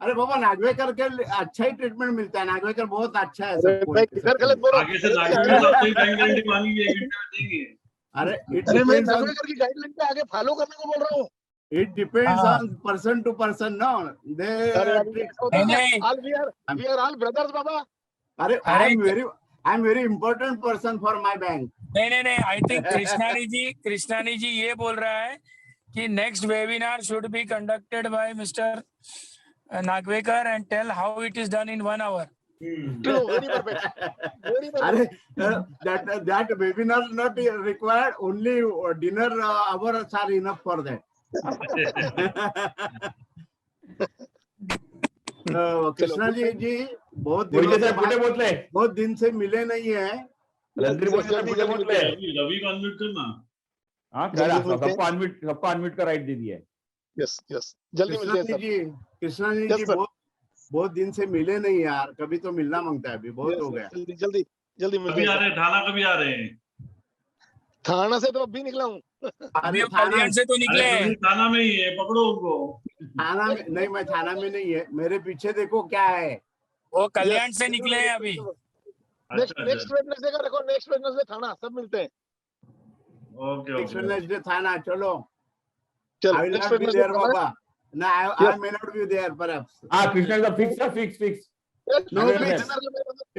[SPEAKER 8] अरे बाबा नागवेकर के अच्छा ही ट्रीटमेंट मिलता है. नागवेकर बहुत अच्छा है सबको.
[SPEAKER 3] आगे से नागवेकर साहब से बैंक गारंटी मांगेंगे, 1 घंटे में देंगे.
[SPEAKER 8] अरे
[SPEAKER 10] मैं नागवेकर की गाइडलाइन पे आगे फॉलो करने को बोल रहा हूँ.
[SPEAKER 8] It depends on person to person, no? They
[SPEAKER 10] we are all brothers, Baba.
[SPEAKER 8] I'm very important person for my bank.
[SPEAKER 14] नहीं, I think कृष्णानी जी ये बोल रहा है कि next webinar should be conducted by Mr. Nagwekar and tell how it is done in 1 hour.
[SPEAKER 10] Very perfect. Very perfect.
[SPEAKER 8] That webinar is not required. Only dinner hours are enough for that. Krishna ji बहुत दिन से मिले नहीं है.
[SPEAKER 2] रवि
[SPEAKER 3] को unmute करना.
[SPEAKER 2] हाँ, सबको अनम्यूट का राइट दे दिया है.
[SPEAKER 10] यस यस, जल्दी मिलते हैं.
[SPEAKER 8] कृष्णा जी बहुत दिन से मिले नहीं यार. कभी तो मिलना मांगता है. अभी बहुत हो गया.
[SPEAKER 10] जल्दी मिलते हैं.
[SPEAKER 3] थाना कभी आ रहे हैं?
[SPEAKER 10] थाना से तो अभी निकला हूँ.
[SPEAKER 14] अभी कल्याण से तो निकले हैं.
[SPEAKER 3] थाना में ही है, पकड़ो उनको.
[SPEAKER 8] थाना में नहीं, मैं थाना में नहीं है. मेरे पीछे देखो क्या है.
[SPEAKER 14] वो कल्याण से निकले हैं अभी.
[SPEAKER 10] नेक्स्ट वेडनेसडे का रखो. नेक्स्ट वेडनेसडे थाना सब मिलते हैं.
[SPEAKER 3] ओके.
[SPEAKER 8] नेक्स्ट वेडनेसडे थाना. चलो.
[SPEAKER 10] चलो.
[SPEAKER 8] I will not be there, Baba. No, I may not be there, perhaps.
[SPEAKER 2] Krishna is fix.
[SPEAKER 8] No fix. I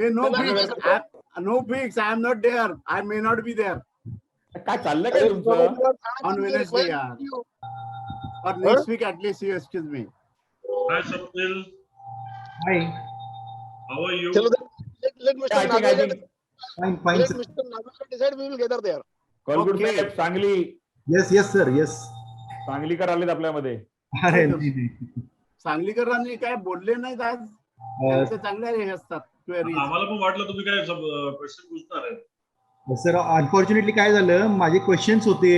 [SPEAKER 8] am not there. I may not be there.
[SPEAKER 2] काय चाललंय काय तुमचं?
[SPEAKER 8] On Wednesday, यार. Or next week at least. You excuse me.
[SPEAKER 3] Hi, Sapnil.
[SPEAKER 4] Hi.
[SPEAKER 3] How are you?
[SPEAKER 10] चलो, let Mr. Nagwekar.
[SPEAKER 4] Fine,
[SPEAKER 10] Let
[SPEAKER 4] sir.
[SPEAKER 10] Mr. Nagwekar decide. We will gather there.
[SPEAKER 2] कोलगुड Saheb, Sangli.
[SPEAKER 4] Yes, sir. Yes.
[SPEAKER 2] Sanglikar आलेत आपल्यामध्ये.
[SPEAKER 4] अरे
[SPEAKER 8] सांगलीकरांनी काय बोलले नाहीत आज. त्यांचे चांगले हे असतात क्वेरी.
[SPEAKER 3] आम्हाला पण वाटलं तुम्ही काय क्वेश्चन पूछणार आहे.
[SPEAKER 15] सर अनफॉर्च्युनेटली काय झालं, माझे क्वेश्चन्स होते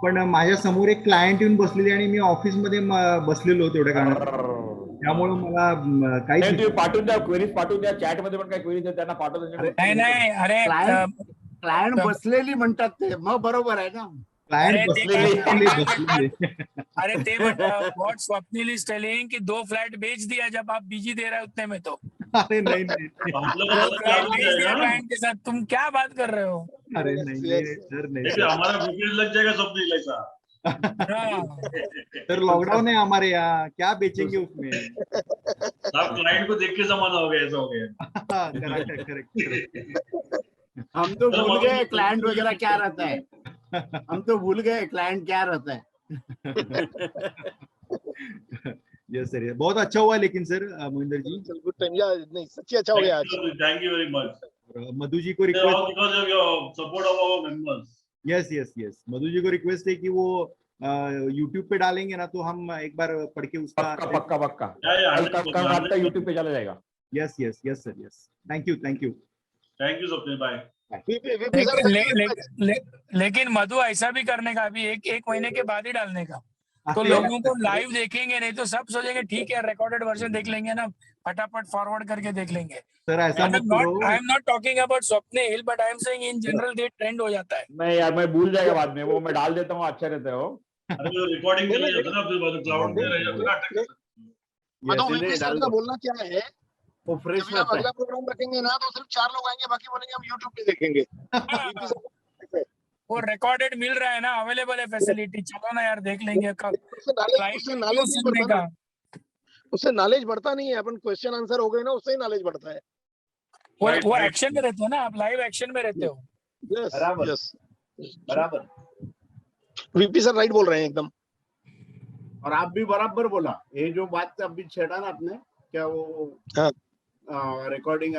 [SPEAKER 15] पण माझ्या समोर एक क्लायंट येऊन बसलेले आणि मी ऑफिस मध्ये बसलेलो तेवढ्या कारणात, त्यामुळे मला काही
[SPEAKER 2] पाठवून द्या, क्वेरीज पाठवून द्या. चॅट मध्ये पण काही क्वेरीज त्यांना पाठवून.
[SPEAKER 14] नाही, अरे
[SPEAKER 8] क्लायंट बसलेली म्हणतात ते, मग बरोबर आहे ना.
[SPEAKER 15] क्लायंट बसलेले.
[SPEAKER 14] अरे ते व्हाट स्वप्निल इज टेलिंग कि 2 फ्लैट बेच दिया जब आप बीजी दे रहे हो उतने में. तो
[SPEAKER 15] अरे नहीं
[SPEAKER 14] 2 फ्लैट बेच दिया क्लाइंट के साथ. तुम क्या बात कर रहे हो?
[SPEAKER 15] अरे नहीं सर, नहीं.
[SPEAKER 3] हमारा बुकिंग लग जाएगा स्वप्निल ऐसा.
[SPEAKER 15] सर लॉकडाउन है हमारे यहाँ, क्या बेचेंगे उसमें.
[SPEAKER 3] आप क्लाइंट को देख के जमाना हो गया, ऐसा हो गया.
[SPEAKER 15] करेक्ट.
[SPEAKER 8] हम तो भूल गए क्लाइंट वगैरह क्या रहता है. हम तो भूल गए क्लाइंट क्या रहता है.
[SPEAKER 15] यस सर, बहुत अच्छा हुआ लेकिन sir Mohinder ji.
[SPEAKER 10] Good time. या नहीं सच्ची अच्छा हो गया आज.
[SPEAKER 3] Thank you very much.
[SPEAKER 15] Madhu ji को request.
[SPEAKER 3] Because of your support of our members.
[SPEAKER 15] Yes. Madhu ji को रिक्वेस्ट है कि वो YouTube पे डालेंगे ना, तो हम एक बार पढ़ के उसका
[SPEAKER 2] पक्का यूट्यूब पे चला जाएगा.
[SPEAKER 15] Yes sir. Yes. Thank you.
[SPEAKER 3] Thank you Swapnil. Bye.
[SPEAKER 14] लेकिन मधु ऐसा भी करने का अभी एक महीने के बाद ही डालने का, तो लोगों को लाइव देखेंगे, नहीं तो सब सोचेंगे ठीक है रिकॉर्डेड वर्जन देख लेंगे ना, फटाफट फॉरवर्ड करके देख लेंगे।
[SPEAKER 15] सर ऐसा मत करो।
[SPEAKER 14] I am not talking about Swapnil, but I am saying in general ये ट्रेंड हो जाता है।
[SPEAKER 2] नहीं यार, मैं भूल जाएगा बाद में, वो मैं डाल देता हूँ, अच्छा रहता है वो।
[SPEAKER 3] अरे वो रिकॉर्डिंग चला जाता है ना, क्लाउड में रह जाता है ना।
[SPEAKER 10] तो VP सर का बोलना क्या है,
[SPEAKER 8] वो फ्रेश
[SPEAKER 10] जब हम अगला प्रोग्राम रखेंगे ना तो सिर्फ 4 लोग आएंगे, बाकी बोलेंगे हम YouTube पे देखेंगे।
[SPEAKER 14] वो रिकॉर्डेड मिल रहा है ना, अवेलेबल है फैसिलिटी, चलो ना यार देख लेंगे।
[SPEAKER 10] उससे नॉलेज बढ़ता नहीं है, अपन क्वेश्चन आंसर हो गए ना, उससे ही नॉलेज बढ़ता है।
[SPEAKER 14] वो एक्शन में रहते हो ना आप, लाइव एक्शन में रहते हो।
[SPEAKER 10] यस बराबर, VP सर राइट बोल रहे हैं एकदम।
[SPEAKER 8] और आप भी बराबर बोला, ये जो बात अभी छेड़ा ना आपने, क्या वो रिकॉर्डिंग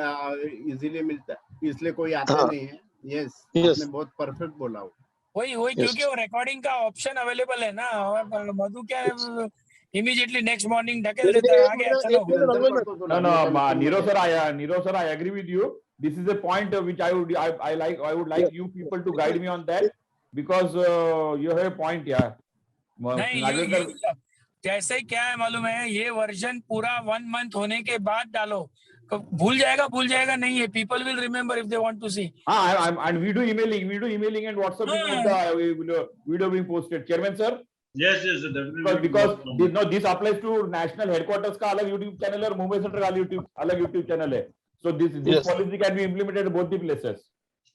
[SPEAKER 8] इजीली मिलता है इसलिए कोई आता नहीं है। यस आपने बहुत परफेक्ट बोला वो।
[SPEAKER 14] वही क्योंकि वो रिकॉर्डिंग का ऑप्शन अवेलेबल है ना, और मधु क्या इमीडिएटली नेक्स्ट मॉर्निंग ढकेल देता है आगे। चलो
[SPEAKER 2] no, Niro sir, I agree with you. This is a point which I would like you people to guide me on that, because you have a point यार।
[SPEAKER 14] नहीं, जैसे क्या है मालूम है, ये वर्जन पूरा 1 मंथ होने के बाद डालो, भूल जाएगा नहीं है, people will remember if they want to see.
[SPEAKER 2] And we do emailing and WhatsApping of the video being posted. Chairman sir?
[SPEAKER 3] Yes, definitely.
[SPEAKER 2] Because this applies to national headquarters का अलग YouTube channel है और Mumbai centre का अलग YouTube channel है. So this policy can be implemented in both the places.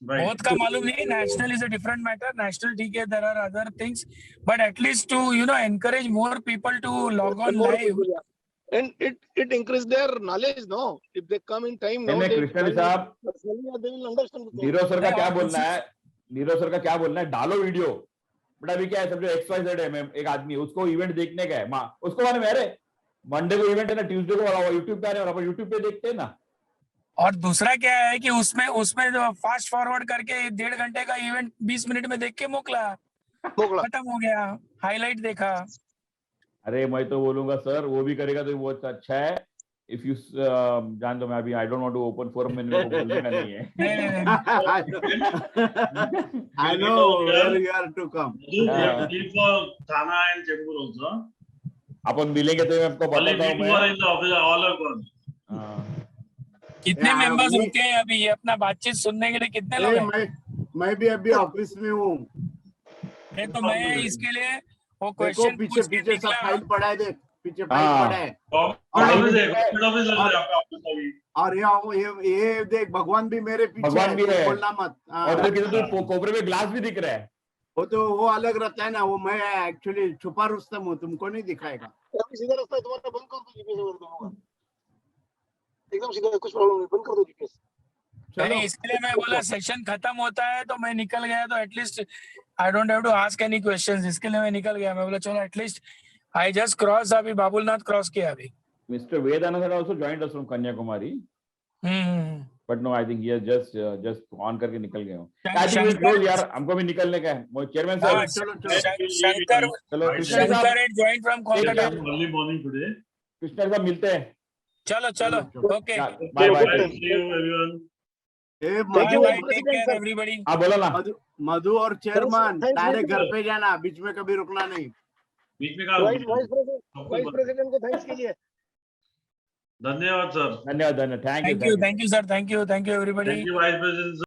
[SPEAKER 14] बहुत का मालूम नहीं, national is a different matter. National ठीक है, there are other things, but at least to encourage more people to log on live.
[SPEAKER 10] And it increase their knowledge, no? If they come in time, no?
[SPEAKER 2] Krishna साहब, Neeraj sir का क्या बोलना है, डालो video. But अभी क्या है, समझो XYZ है, एक आदमी, उसको इवेंट देखने का है, उसको मालूम है, अरे मंडे को इवेंट है ना, ट्यूसडे को यूट्यूब पे आ रहे हैं और अपन यूट्यूब पे देखते हैं ना।
[SPEAKER 14] और दूसरा क्या है कि उसमें जो फास्ट फॉरवर्ड करके 1.5 घंटे का इवेंट 20 मिनट में देख के मोकला, खत्म हो गया, हाईलाइट देखा।
[SPEAKER 2] अरे मैं तो बोलूंगा सर, वो भी करेगा तो बहुत अच्छा है। इफ यू जान दो, मैं अभी I don't want to open forum में बोलना नहीं है।
[SPEAKER 8] I know where you are to come.
[SPEAKER 3] For Thana and Chembur also.
[SPEAKER 2] अपन मिलेंगे तो मैं आपको बताता हूं। मैं
[SPEAKER 14] कितने मेंबर्स रुके हैं अभी, ये अपना बातचीत सुनने के लिए कितने लोग हैं?
[SPEAKER 8] मैं भी अभी ऑफिस में हूँ।
[SPEAKER 14] तो मैं इसके लिए वो क्वेश्चन
[SPEAKER 8] पीछे सब फाइल पड़ा है, देख पीछे फाइल पड़ा है। और ये देख, भगवान भी मेरे पीछे है, बोलना मत।
[SPEAKER 2] और तो कोबरे में ग्लास भी दिख रहा है।
[SPEAKER 8] वो अलग रहता है ना, वो मैं एक्चुअली छुपा रुस्तम हूँ, तुमको नहीं दिखाएगा।
[SPEAKER 10] सीधा रास्ता है तुम्हारा, बंद कर दो एकदम सीधा, कुछ प्रॉब्लम नहीं, बंद कर दो जीपीएस।
[SPEAKER 14] नहीं, इसके लिए मैं बोला सेशन खत्म होता है तो मैं निकल गया, तो at least I don't have to ask any questions, इसके लिए मैं निकल गया। मैं बोला चलो एटलीस्ट आई जस्ट क्रॉस, अभी बाबुलनाथ क्रॉस किया अभी।
[SPEAKER 2] Mister Vedanand also joined us from Kanyakumari, but no I think he has just on करके निकल गए हो। आई थिंक वी क्लोज यार, हमको भी निकलने का है। चेयरमैन साहब
[SPEAKER 14] Shankar and joint from Kolkata,
[SPEAKER 3] early morning today.
[SPEAKER 2] Krishna साहब मिलते हैं,
[SPEAKER 14] चलो okay,
[SPEAKER 2] bye bye,
[SPEAKER 3] see you everyone.
[SPEAKER 14] Take care everybody.
[SPEAKER 2] हाँ बोलो ना।
[SPEAKER 8] मधु और चेयरमैन डायरेक्ट घर पे जाना, बीच में कभी रुकना नहीं।
[SPEAKER 3] बीच में
[SPEAKER 10] वाइस प्रेसिडेंट को थैंक्स कीजिए।
[SPEAKER 3] धन्यवाद सर।
[SPEAKER 2] धन्यवाद, thank you
[SPEAKER 14] sir, thank you everybody.
[SPEAKER 3] Thank you vice president.